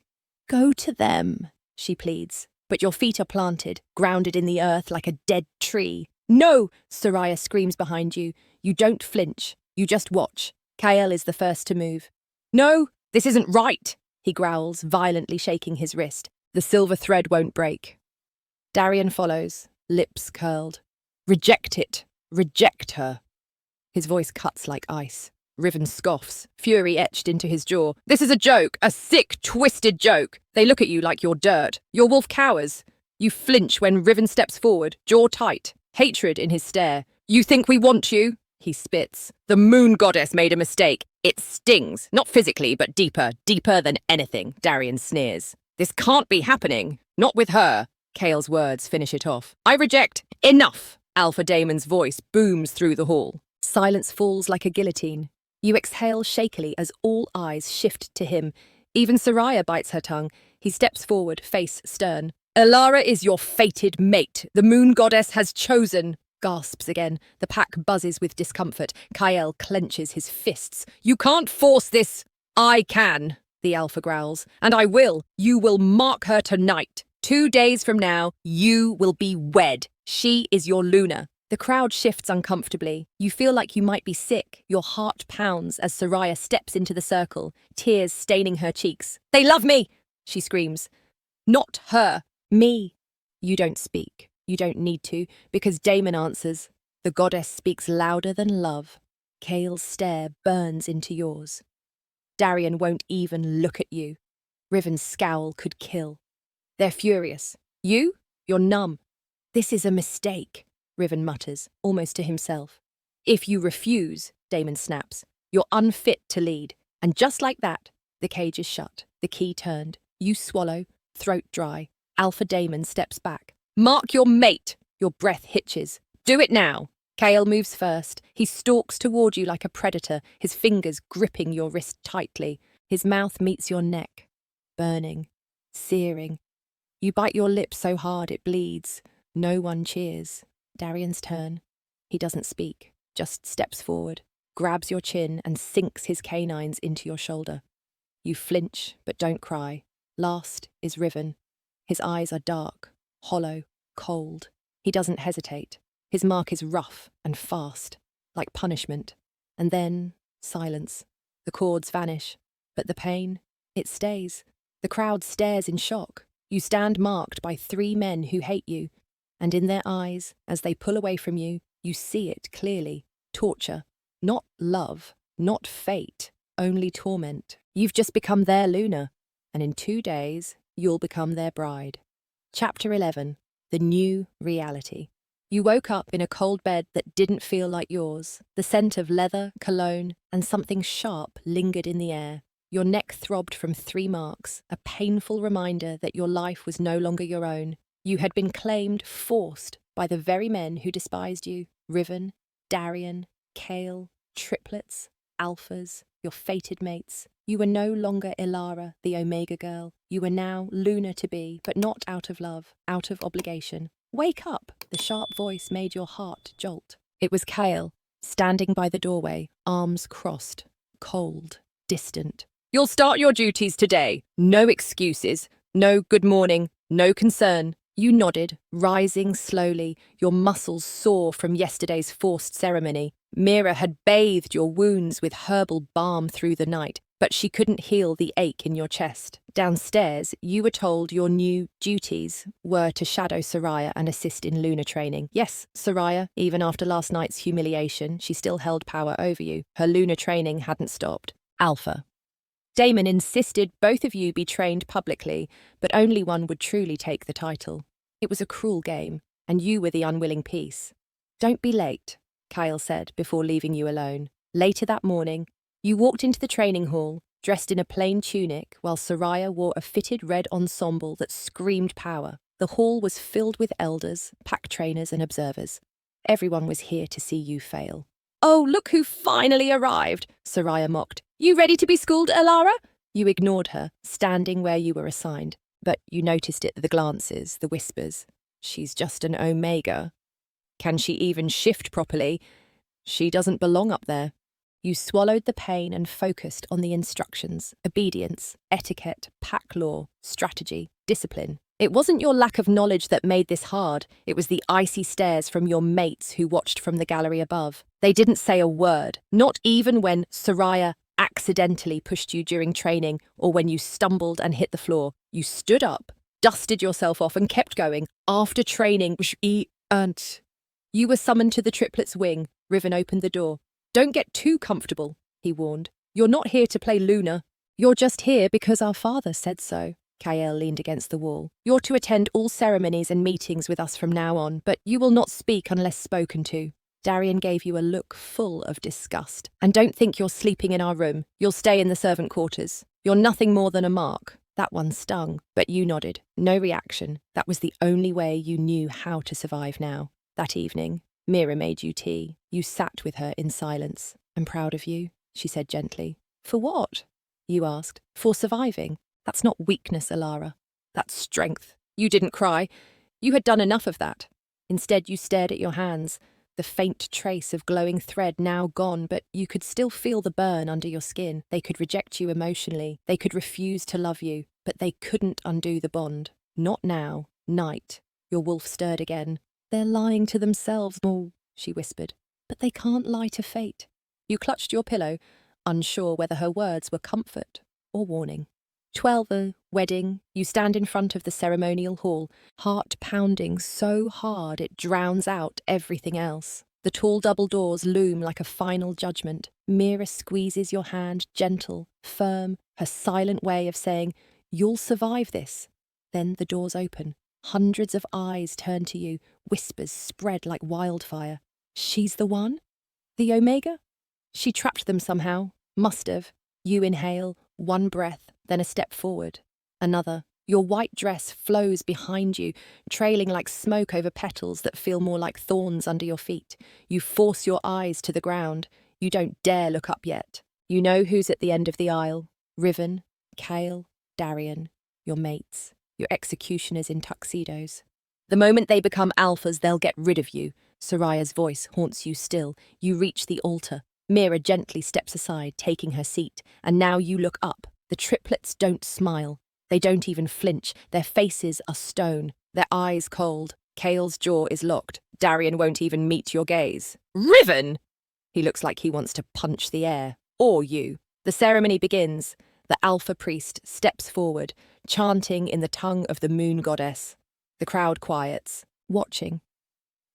Go to them, she pleads. But your feet are planted, grounded in the earth like a dead tree. No, Soraya screams behind you. You don't flinch. You just watch. Kael is the first to move. No, this isn't right, he growls, violently shaking his wrist. The silver thread won't break. Dairan follows, lips curled. Reject it. Reject her. His voice cuts like ice. Riven scoffs, fury etched into his jaw. This is a joke, a sick, twisted joke. They look at you like you're dirt. Your wolf cowers. You flinch when Riven steps forward, jaw tight, hatred in his stare. You think we want you? He spits. The moon goddess made a mistake. It stings, not physically, but deeper than anything, Dairan sneers. This can't be happening. Not with her. Kael's words finish it off. I reject. Enough! Alpha Damon's voice booms through the hall. Silence falls like a guillotine. You exhale shakily as all eyes shift to him. Even Soraya bites her tongue. He steps forward, face stern. Elara is your fated mate. The moon goddess has chosen. Gasps again. The pack buzzes with discomfort. Kael clenches his fists. You can't force this. I can, the alpha growls. And I will. You will mark her tonight. 2 days from now, you will be wed. She is your Luna. The crowd shifts uncomfortably. You feel like you might be sick. Your heart pounds as Soraya steps into the circle, tears staining her cheeks. They love me, she screams. Not her, me. You don't speak. You don't need to, because Damon answers. The goddess speaks louder than love. Kael's stare burns into yours. Dairan won't even look at you. Riven's scowl could kill. They're furious. You're numb. This is a mistake. Riven mutters, almost to himself. If you refuse, Damon snaps, you're unfit to lead. And just like that, the cage is shut, the key turned. You swallow, throat dry. Alpha Damon steps back. Mark your mate! Your breath hitches. Do it now! Kael moves first. He stalks toward you like a predator, his fingers gripping your wrist tightly. His mouth meets your neck. Burning. Searing. You bite your lip so hard it bleeds. No one cheers. Darian's turn. He doesn't speak, just steps forward, grabs your chin and sinks his canines into your shoulder. You flinch, but don't cry. Last is Riven. His eyes are dark, hollow, cold. He doesn't hesitate. His mark is rough and fast, like punishment. And then, silence. The chords vanish, but the pain, it stays. The crowd stares in shock. You stand marked by 3 men who hate you. And in their eyes, as they pull away from you, you see it clearly. Torture. Not love. Not fate. Only torment. You've just become their Luna. And in 2 days, you'll become their bride. Chapter 11. The New Reality. You woke up in a cold bed that didn't feel like yours. The scent of leather, cologne, and something sharp lingered in the air. Your neck throbbed from 3 marks, a painful reminder that your life was no longer your own. You had been claimed, forced, by the very men who despised you. Riven, Dairan, Kale, triplets, alphas, your fated mates. You were no longer Elara, the Omega girl. You were now Luna to be, but not out of love, out of obligation. Wake up! The sharp voice made your heart jolt. It was Kael, standing by the doorway, arms crossed, cold, distant. You'll start your duties today. No excuses, no good morning, no concern. You nodded, rising slowly, your muscles sore from yesterday's forced ceremony. Mira had bathed your wounds with herbal balm through the night, but she couldn't heal the ache in your chest. Downstairs, you were told your new duties were to shadow Soraya and assist in Luna training. Yes, Soraya, even after last night's humiliation, she still held power over you. Her Luna training hadn't stopped. Alpha. Damon insisted both of you be trained publicly, but only one would truly take the title. It was a cruel game, and you were the unwilling piece. Don't be late, Kael said before leaving you alone. Later that morning, you walked into the training hall, dressed in a plain tunic, while Soraya wore a fitted red ensemble that screamed power. The hall was filled with elders, pack trainers and observers. Everyone was here to see you fail. Oh, look who finally arrived, Soraya mocked. You ready to be schooled, Elara? You ignored her, standing where you were assigned. But you noticed it, the glances, the whispers. She's just an Omega. Can she even shift properly? She doesn't belong up there. You swallowed the pain and focused on the instructions, obedience, etiquette, pack law, strategy, discipline. It wasn't your lack of knowledge that made this hard. It was the icy stares from your mates who watched from the gallery above. They didn't say a word, not even when Soraya accidentally pushed you during training or when you stumbled and hit the floor. You stood up, dusted yourself off and kept going. After training, you were summoned to the triplets' wing. Riven opened the door. Don't get too comfortable, he warned. You're not here to play Luna. You're just here because our father said so. Kael leaned against the wall. You're to attend all ceremonies and meetings with us from now on, but you will not speak unless spoken to. Dairan gave you a look full of disgust. And don't think you're sleeping in our room. You'll stay in the servant quarters. You're nothing more than a mark. That one stung, but you nodded. No reaction. That was the only way you knew how to survive now. That evening, Mira made you tea. You sat with her in silence. I'm proud of you, she said gently. For what? You asked. For surviving. That's not weakness, Elara. That's strength. You didn't cry. You had done enough of that. Instead, you stared at your hands, the faint trace of glowing thread now gone, but you could still feel the burn under your skin. They could reject you emotionally. They could refuse to love you, but they couldn't undo the bond. Not now. Night. Your wolf stirred again. They're lying to themselves, she whispered. But they can't lie to fate. You clutched your pillow, unsure whether her words were comfort or warning. 12, wedding. You stand in front of the ceremonial hall, heart pounding so hard it drowns out everything else. The tall double doors loom like a final judgment. Mira squeezes your hand, gentle, firm, her silent way of saying, you'll survive this. Then the doors open. Hundreds of eyes turn to you, whispers spread like wildfire. She's the one? The Omega? She trapped them somehow. Must have. You inhale, one breath, then a step forward. Another. Your white dress flows behind you, trailing like smoke over petals that feel more like thorns under your feet. You force your eyes to the ground. You don't dare look up yet. You know who's at the end of the aisle. Riven, Kael, Dairan, your mates. Your executioners in tuxedos. The moment they become alphas, they'll get rid of you. Soraya's voice haunts you still. You reach the altar. Mira gently steps aside, taking her seat, and now you look up. The triplets don't smile. They don't even flinch. Their faces are stone, their eyes cold. Kael's jaw is locked. Dairan won't even meet your gaze. Riven! He looks like he wants to punch the air. Or you. The ceremony begins. The alpha priest steps forward, chanting in the tongue of the moon goddess. The crowd quiets, watching.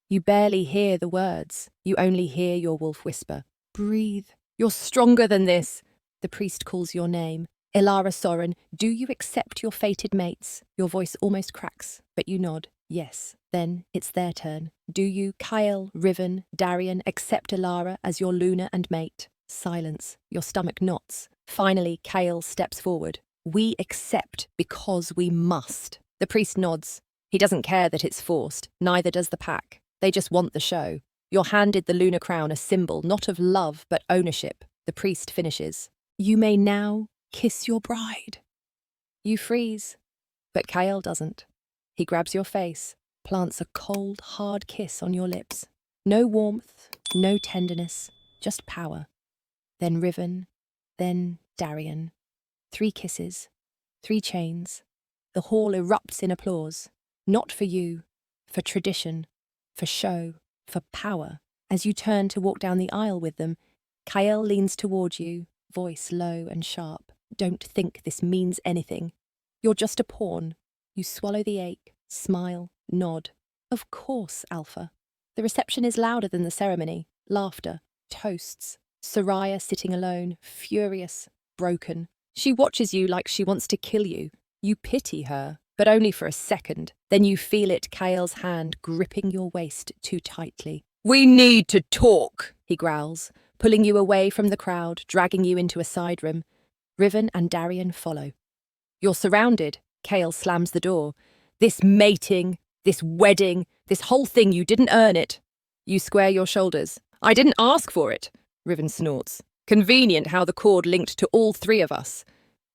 You barely hear the words. You only hear your wolf whisper. Breathe. You're stronger than this. The priest calls your name. Elara Soren, do you accept your fated mates? Your voice almost cracks, but you nod. Yes. Then it's their turn. Do you, Kael, Riven, Dairan, accept Elara as your Luna and mate? Silence. Your stomach knots. Finally, Kael steps forward. We accept because we must. The priest nods. He doesn't care that it's forced. Neither does the pack. They just want the show. You're handed the lunar crown, a symbol not of love but ownership. The priest finishes. You may now kiss your bride. You freeze, but Kael doesn't. He grabs your face, plants a cold, hard kiss on your lips. No warmth, no tenderness, just power. Then Riven, then Dairan. 3 kisses, 3 chains. The hall erupts in applause. Not for you, for tradition, for show, for power. As you turn to walk down the aisle with them, Kael leans toward you, voice low and sharp. Don't think this means anything. You're just a pawn. You swallow the ache, smile, nod. Of course, Alpha. The reception is louder than the ceremony. Laughter, toasts. Soraya sitting alone, furious, broken. She watches you like she wants to kill you. You pity her, but only for a second. Then you feel it, Kael's hand gripping your waist too tightly. We need to talk, he growls, pulling you away from the crowd, dragging you into a side room. Riven and Dairan follow. You're surrounded. Kael slams the door. This mating, this wedding, this whole thing, you didn't earn it. You square your shoulders. I didn't ask for it, Riven snorts. Convenient how the cord linked to all three of us.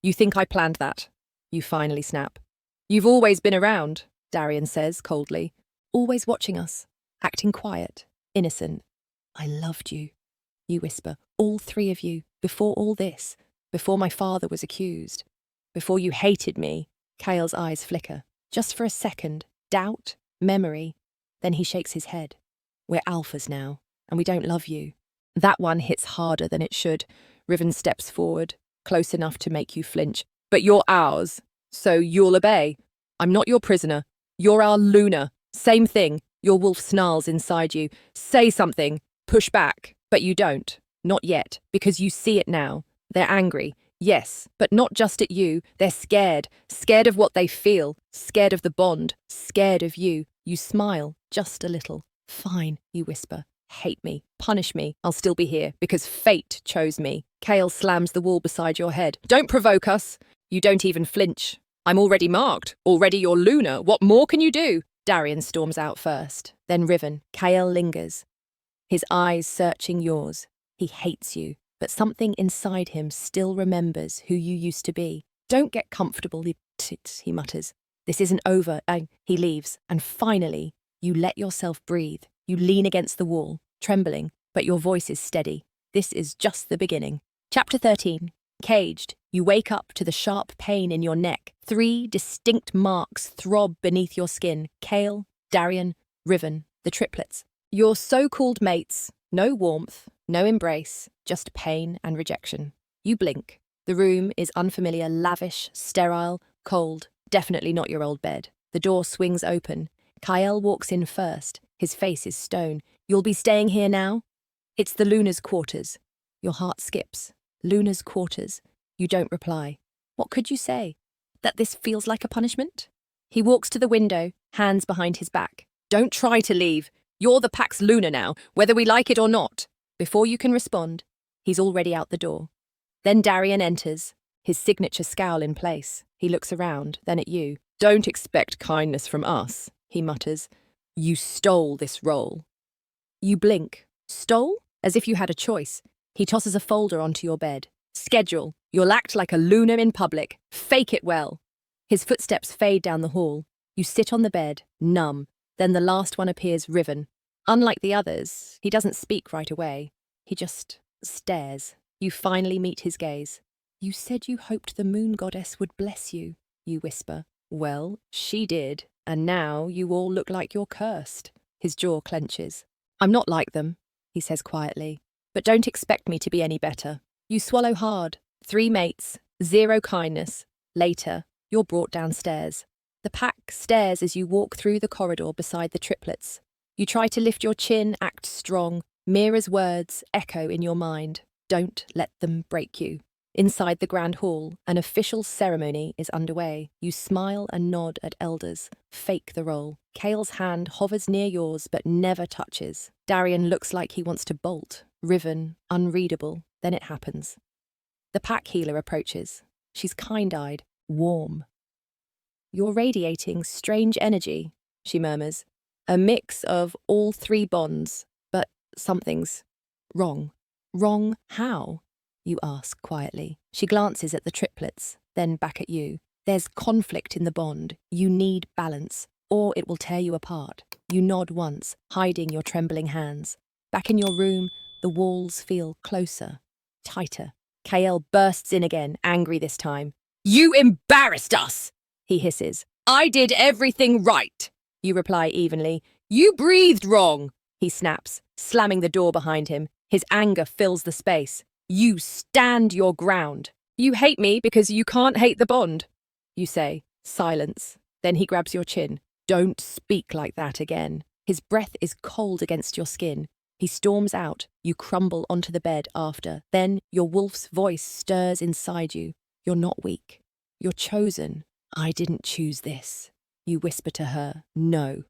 You think I planned that? You finally snap. You've always been around, Darian says coldly. Always watching us, acting quiet, innocent. I loved you, you whisper, all three of you, before all this, before my father was accused, before you hated me. Kael's eyes flicker. Just for a second, doubt, memory. Then he shakes his head. We're alphas now, and we don't love you. That one hits harder than it should. Riven steps forward, close enough to make you flinch. But you're ours, so you'll obey. I'm not your prisoner. You're our Luna. Same thing. Your wolf snarls inside you. Say something. Push back. But you don't. Not yet, because you see it now. They're angry. Yes, but not just at you. They're scared. Scared of what they feel. Scared of the bond. Scared of you. You smile, just a little. Fine, you whisper. Hate me. Punish me. I'll still be here, because fate chose me. Kale slams the wall beside your head. Don't provoke us. You don't even flinch. I'm already marked. Already your Luna. What more can you do? Darian storms out first. Then Riven. Kale lingers. His eyes searching yours. He hates you, but something inside him still remembers who you used to be. Don't get comfortable, he mutters. This isn't over. He leaves. And finally, you let yourself breathe. You lean against the wall, trembling, but your voice is steady. This is just the beginning. Chapter 13. Caged, you wake up to the sharp pain in your neck. 3 distinct marks throb beneath your skin. Kale, Darian, Riven, the triplets. Your so-called mates. No warmth, no embrace, just pain and rejection. You blink. The room is unfamiliar, lavish, sterile, cold. Definitely not your old bed. The door swings open. Kael walks in first. His face is stone. You'll be staying here now? It's the Luna's quarters. Your heart skips. Luna's quarters. You don't reply. What could you say? That this feels like a punishment? He walks to the window, hands behind his back. Don't try to leave. You're the Pax Luna now, whether we like it or not. Before you can respond, he's already out the door. Then Darian enters, his signature scowl in place. He looks around, then at you. Don't expect kindness from us, he mutters. You stole this role. You blink. Stole? As if you had a choice. He tosses a folder onto your bed. Schedule. You'll act like a Luna in public. Fake it well. His footsteps fade down the hall. You sit on the bed, numb. Then the last one appears, Riven. Unlike the others, he doesn't speak right away. He just stares. You finally meet his gaze. You said you hoped the moon goddess would bless you, you whisper. Well, she did, and now you all look like you're cursed. His jaw clenches. I'm not like them, he says quietly, but don't expect me to be any better. You swallow hard. 3 mates, 0 kindness. Later, you're brought downstairs. The pack stares as you walk through the corridor beside the triplets. You try to lift your chin, act strong. Mira's words echo in your mind. Don't let them break you. Inside the grand hall, an official ceremony is underway. You smile and nod at elders. Fake the role. Kale's hand hovers near yours but never touches. Darian looks like he wants to bolt. Riven, unreadable. Then it happens. The pack healer approaches. She's kind-eyed, warm. You're radiating strange energy, she murmurs. A mix of all 3 bonds, but something's wrong. Wrong how? You ask quietly. She glances at the triplets, then back at you. There's conflict in the bond. You need balance, or it will tear you apart. You nod once, hiding your trembling hands. Back in your room, the walls feel closer, tighter. Kael bursts in again, angry this time. You embarrassed us! He hisses. I did everything right, you reply evenly. You breathed wrong, he snaps, slamming the door behind him. His anger fills the space. You stand your ground. You hate me because you can't hate the bond, you say. Silence. Then he grabs your chin. Don't speak like that again. His breath is cold against your skin. He storms out. You crumble onto the bed after. Then your wolf's voice stirs inside you. You're not weak. You're chosen. I didn't choose this. You whisper to her, no,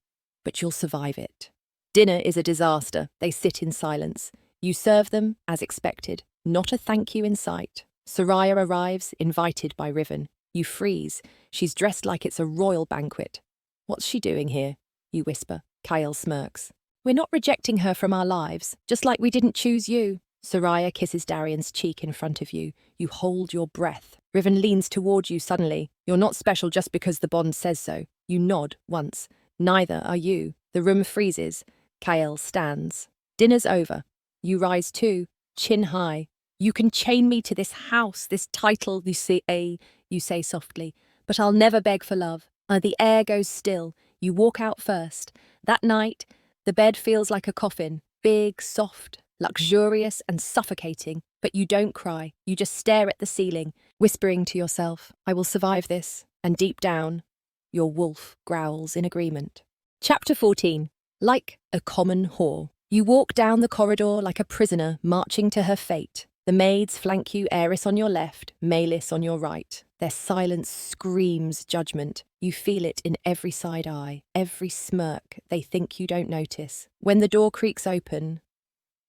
but you'll survive it. Dinner is a disaster. They sit in silence. You serve them as expected. Not a thank you in sight. Soraya arrives, invited by Riven. You freeze. She's dressed like it's a royal banquet. What's she doing here? You whisper. Kael smirks. We're not rejecting her from our lives, just like we didn't choose you. Soraya kisses Darian's cheek in front of you. You hold your breath. Riven leans toward you suddenly. You're not special just because the bond says so. You nod once. Neither are you. The room freezes. Kael stands. Dinner's over. You rise too, chin high. You can chain me to this house, this title, you say softly, but I'll never beg for love. The air goes still. You walk out first. That night, the bed feels like a coffin, big, soft, luxurious and suffocating, but you don't cry. You just stare at the ceiling, whispering to yourself, I will survive this. And deep down, your wolf growls in agreement. Chapter 14. Like a common whore. You walk down the corridor like a prisoner marching to her fate. The maids flank you, heiress on your left, maidless on your right. Their silence screams judgment. You feel it in every side eye, every smirk they think you don't notice. When the door creaks open,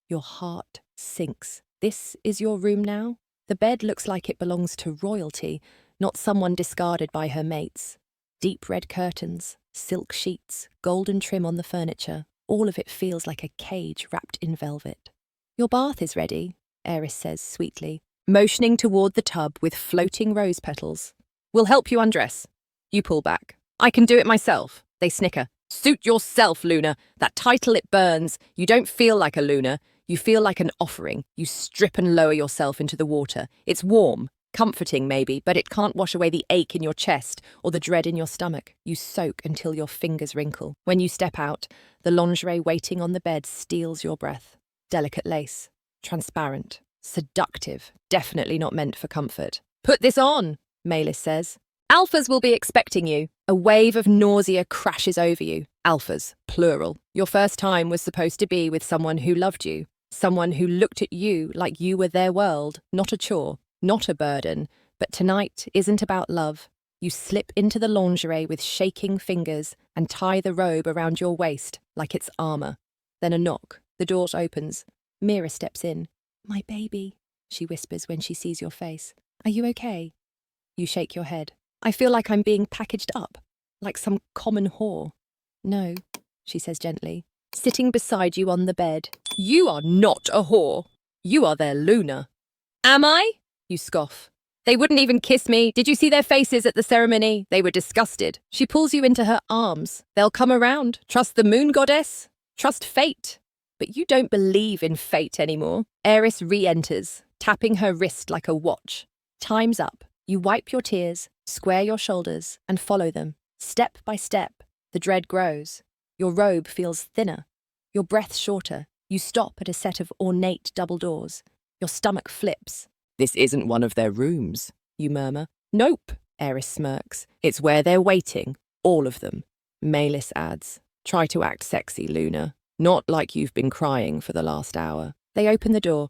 your heart sinks. This is your room now? The bed looks like it belongs to royalty, not someone discarded by her mates. Deep red curtains, silk sheets, golden trim on the furniture. All of it feels like a cage wrapped in velvet. Your bath is ready, heiress says sweetly, motioning toward the tub with floating rose petals. We'll help you undress. You pull back. I can do it myself. They snicker. Suit yourself, Luna. That title, it burns. You don't feel like a Luna. You feel like an offering. You strip and lower yourself into the water. It's warm, comforting maybe, but it can't wash away the ache in your chest or the dread in your stomach. You soak until your fingers wrinkle. When you step out, the lingerie waiting on the bed steals your breath. Delicate lace, transparent, seductive, definitely not meant for comfort. Put this on, Malis says. Alphas will be expecting you. A wave of nausea crashes over you. Alphas, plural. Your first time was supposed to be with someone who loved you. Someone who looked at you like you were their world, not a chore, not a burden. But tonight isn't about love. You slip into the lingerie with shaking fingers and tie the robe around your waist like it's armor. Then a knock. The door opens. Mira steps in. My baby, she whispers when she sees your face. Are you okay? You shake your head. I feel like I'm being packaged up, like some common whore. No, she says gently, sitting beside you on the bed. You are not a whore. You are their Luna. Am I? You scoff. They wouldn't even kiss me. Did you see their faces at the ceremony? They were disgusted. She pulls you into her arms. They'll come around. Trust the moon goddess. Trust fate. But you don't believe in fate anymore. Eris re-enters, tapping her wrist like a watch. Time's up. You wipe your tears, square your shoulders, and follow them. Step by step, the dread grows. Your robe feels thinner. Your breath shorter. You stop at a set of ornate double doors. Your stomach flips. This isn't one of their rooms, you murmur. Nope, Eris smirks. It's where they're waiting, all of them. Malis adds, try to act sexy, Luna. Not like you've been crying for the last hour. They open the door,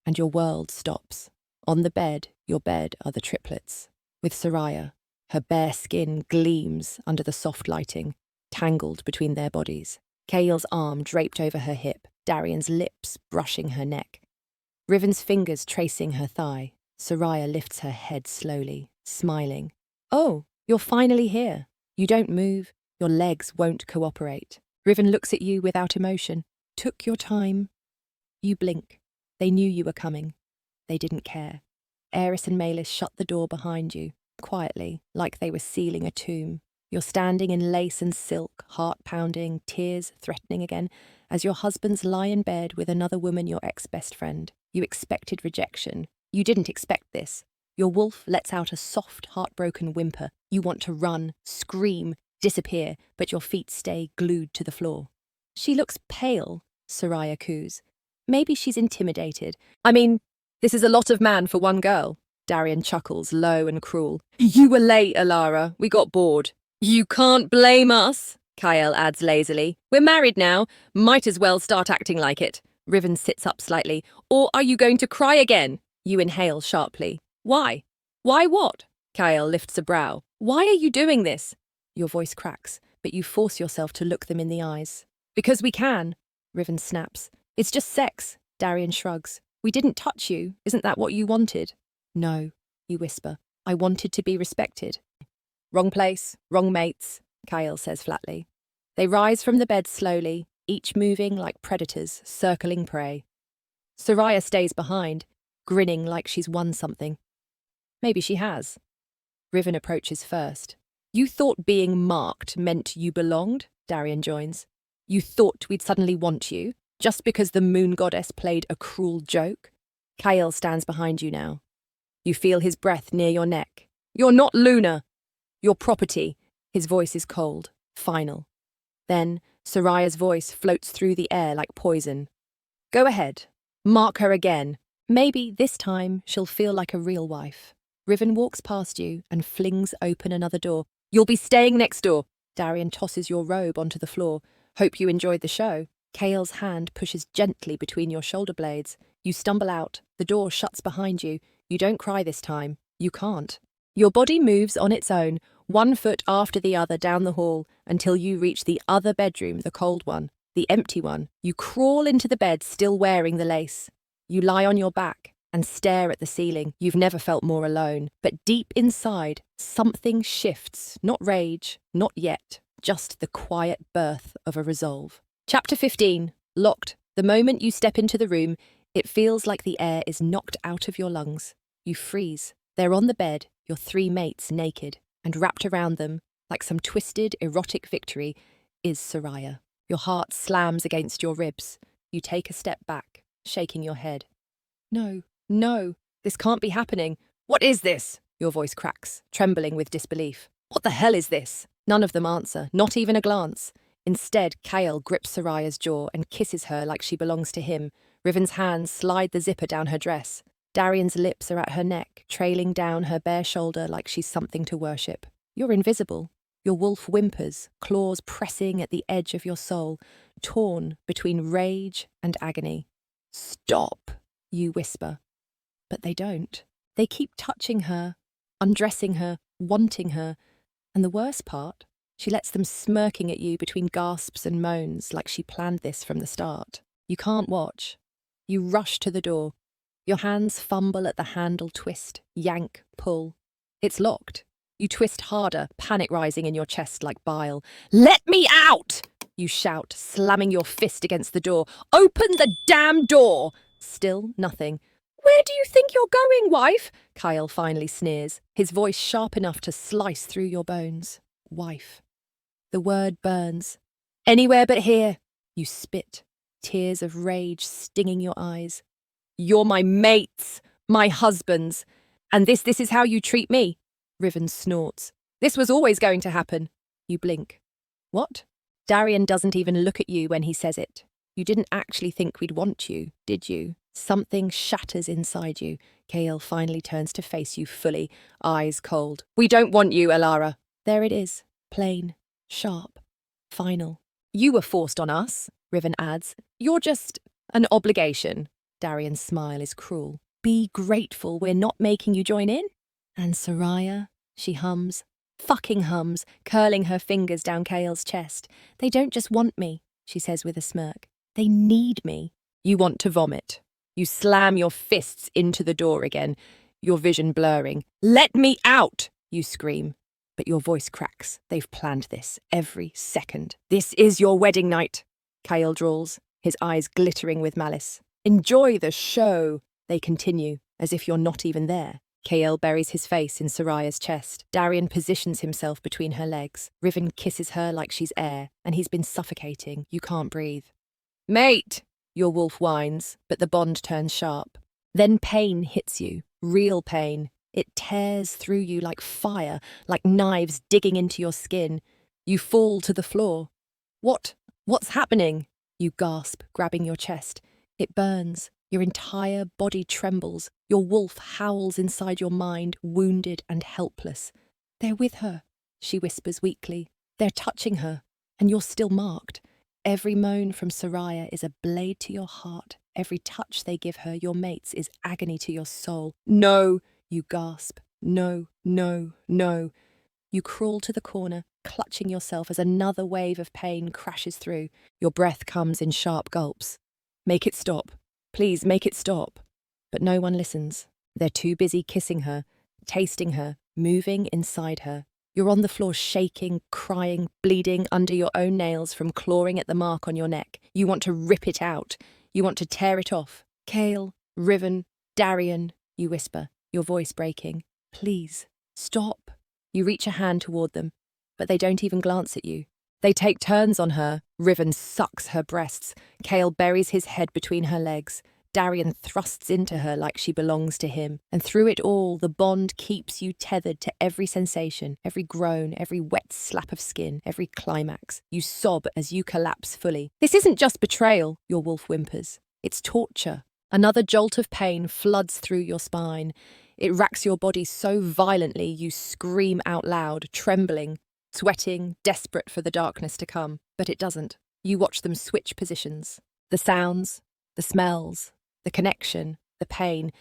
and your world stops. On the bed, your bed, are the triplets. With Soraya, her bare skin gleams under the soft lighting, tangled between their bodies. Kael's arm draped over her hip, Darian's lips brushing her neck. Riven's fingers tracing her thigh. Soraya lifts her head slowly, smiling. Oh, you're finally here. You don't move. Your legs won't cooperate. Riven looks at you without emotion. Took your time. You blink. They knew you were coming. They didn't care. Eris and Malis shut the door behind you, quietly, like they were sealing a tomb. You're standing in lace and silk, heart pounding, tears threatening again, as your husbands lie in bed with another woman, your ex-best friend. You expected rejection. You didn't expect this. Your wolf lets out a soft, heartbroken whimper. You want to run, scream, disappear, but your feet stay glued to the floor. She looks pale, Soraya coos. Maybe she's intimidated. I mean, this is a lot of man for one girl. Darian chuckles, low and cruel. You were late, Elara. We got bored. You can't blame us, Kael adds lazily. We're married now. Might as well start acting like it. Riven sits up slightly. Or are you going to cry again? You inhale sharply. Why? Why what? Kael lifts a brow. Why are you doing this? Your voice cracks, but you force yourself to look them in the eyes. Because we can, Riven snaps. It's just sex, Darian shrugs. We didn't touch you. Isn't that what you wanted? No, you whisper. I wanted to be respected. Wrong place, wrong mates, Kael says flatly. They rise from the bed slowly, each moving like predators, circling prey. Soraya stays behind, grinning like she's won something. Maybe she has. Riven approaches first. You thought being marked meant you belonged? Darian joins. You thought we'd suddenly want you, just because the moon goddess played a cruel joke? Kael stands behind you now. You feel his breath near your neck. You're not Luna. You're property. His voice is cold, final. Then Soraya's voice floats through the air like poison. Go ahead. Mark her again. Maybe this time she'll feel like a real wife. Riven walks past you and flings open another door. You'll be staying next door. Darian tosses your robe onto the floor. Hope you enjoyed the show. Kael's hand pushes gently between your shoulder blades. You stumble out. The door shuts behind you. You don't cry this time. You can't. Your body moves on its own, one foot after the other down the hall, until you reach the other bedroom, the cold one, the empty one. You crawl into the bed, still wearing the lace. You lie on your back and stare at the ceiling. You've never felt more alone. But deep inside, something shifts. Not rage, not yet. Just the quiet birth of a resolve. Chapter 15. Locked. The moment you step into the room, it feels like the air is knocked out of your lungs. You freeze. They're on the bed, your three mates naked, and wrapped around them, like some twisted, erotic victory, is Soraya. Your heart slams against your ribs. You take a step back, shaking your head. No, no, this can't be happening. What is this? Your voice cracks, trembling with disbelief. What the hell is this? None of them answer, not even a glance. Instead, Kael grips Soraya's jaw and kisses her like she belongs to him. Riven's hands slide the zipper down her dress. Darian's lips are at her neck, trailing down her bare shoulder like she's something to worship. You're invisible. Your wolf whimpers, claws pressing at the edge of your soul, torn between rage and agony. Stop, you whisper. But they don't. They keep touching her, undressing her, wanting her. And the worst part, she lets them smirking at you between gasps and moans like she planned this from the start. You can't watch. You rush to the door. Your hands fumble at the handle, twist, yank, pull. It's locked. You twist harder, panic rising in your chest like bile. Let me out! You shout, slamming your fist against the door. Open the damn door! Still nothing. Where do you think you're going, wife? Kyle finally sneers, his voice sharp enough to slice through your bones. Wife. The word burns. Anywhere but here. You spit, tears of rage stinging your eyes. You're my mates, my husbands, and this is how you treat me. Riven snorts. This was always going to happen. You blink. What? Darian doesn't even look at you when he says it. You didn't actually think we'd want you, did you? Something shatters inside you. Kael finally turns to face you fully, eyes cold. We don't want you, Elara. There it is, plain, sharp, final. You were forced on us, Riven adds. You're just an obligation. Darian's smile is cruel. Be grateful we're not making you join in. And Soraya, she hums, fucking hums, curling her fingers down Kael's chest. They don't just want me, she says with a smirk. They need me. You want to vomit. You slam your fists into the door again, your vision blurring. Let me out, you scream. But your voice cracks. They've planned this every second. This is your wedding night, Kael drawls, his eyes glittering with malice. Enjoy the show, they continue, as if you're not even there. Kael buries his face in Soraya's chest. Darian positions himself between her legs. Riven kisses her like she's air, and he's been suffocating. You can't breathe. Mate, your wolf whines, but the bond turns sharp. Then pain hits you, real pain. It tears through you like fire, like knives digging into your skin. You fall to the floor. What's happening? You gasp, grabbing your chest. It burns. Your entire body trembles. Your wolf howls inside your mind, wounded and helpless. They're with her, she whispers weakly. They're touching her, and you're still marked. Every moan from Soraya is a blade to your heart. Every touch they give her, your mates, is agony to your soul. No, you gasp. No, no, no. You crawl to the corner, clutching yourself as another wave of pain crashes through. Your breath comes in sharp gulps. Make it stop. Please make it stop. But no one listens. They're too busy kissing her, tasting her, moving inside her. You're on the floor shaking, crying, bleeding under your own nails from clawing at the mark on your neck. You want to rip it out. You want to tear it off. Kael, Riven, Dairan, you whisper, your voice breaking. Please, stop. You reach a hand toward them, but they don't even glance at you. They take turns on her. Riven sucks her breasts. Kael buries his head between her legs. Dairan thrusts into her like she belongs to him. And through it all, the bond keeps you tethered to every sensation, every groan, every wet slap of skin, every climax. You sob as you collapse fully. This isn't just betrayal, your wolf whimpers. It's torture. Another jolt of pain floods through your spine. It racks your body so violently you scream out loud, trembling, sweating, desperate for the darkness to come. But it doesn't. You watch them switch positions. The sounds, the smells, the connection, the pain.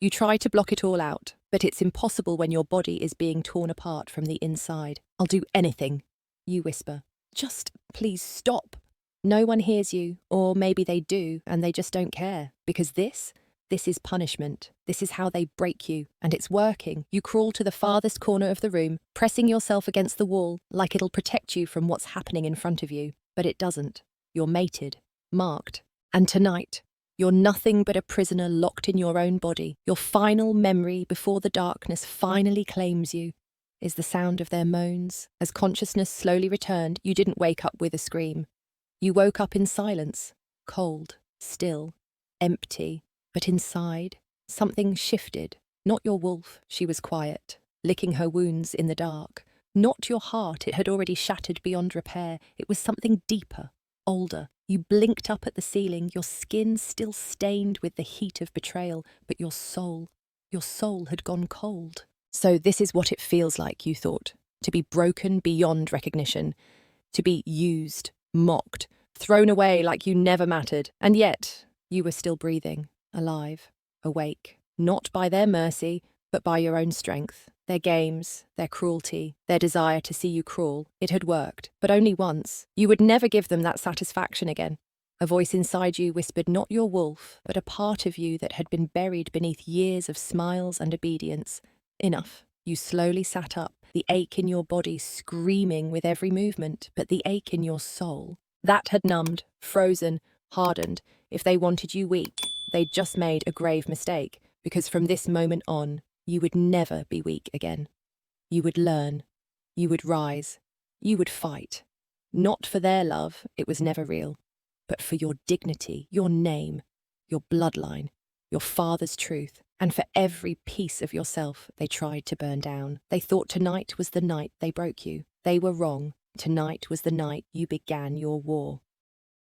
You try to block it all out, but it's impossible when your body is being torn apart from the inside. I'll do anything, you whisper. Just please stop. No one hears you, or maybe they do, and they just don't care. Because this is punishment. This is how they break you, and it's working. You crawl to the farthest corner of the room, pressing yourself against the wall like it'll protect you from what's happening in front of you. But it doesn't. You're mated, marked. And tonight, you're nothing but a prisoner locked in your own body. Your final memory before the darkness finally claims you is the sound of their moans. As consciousness slowly returned, you didn't wake up with a scream. You woke up in silence, cold, still, empty. But inside, something shifted. Not your wolf, she was quiet, licking her wounds in the dark. Not your heart, it had already shattered beyond repair. It was something deeper, older. You blinked up at the ceiling, your skin still stained with the heat of betrayal, but your soul had gone cold. So this is what it feels like, you thought, to be broken beyond recognition, to be used, mocked, thrown away like you never mattered. And yet, you were still breathing, alive, awake, not by their mercy, but by your own strength. Their games, their cruelty, their desire to see you crawl, it had worked, but only once. You would never give them that satisfaction again. A voice inside you whispered not your wolf, but a part of you that had been buried beneath years of smiles and obedience. Enough. You slowly sat up, the ache in your body screaming with every movement, but the ache in your soul. That had numbed, frozen, hardened. If they wanted you weak, they'd just made a grave mistake, because from this moment on, you would never be weak again. You would learn. You would rise. You would fight. Not for their love, it was never real, but for your dignity, your name, your bloodline, your father's truth, and for every piece of yourself they tried to burn down. They thought tonight was the night they broke you. They were wrong. Tonight was the night you began your war.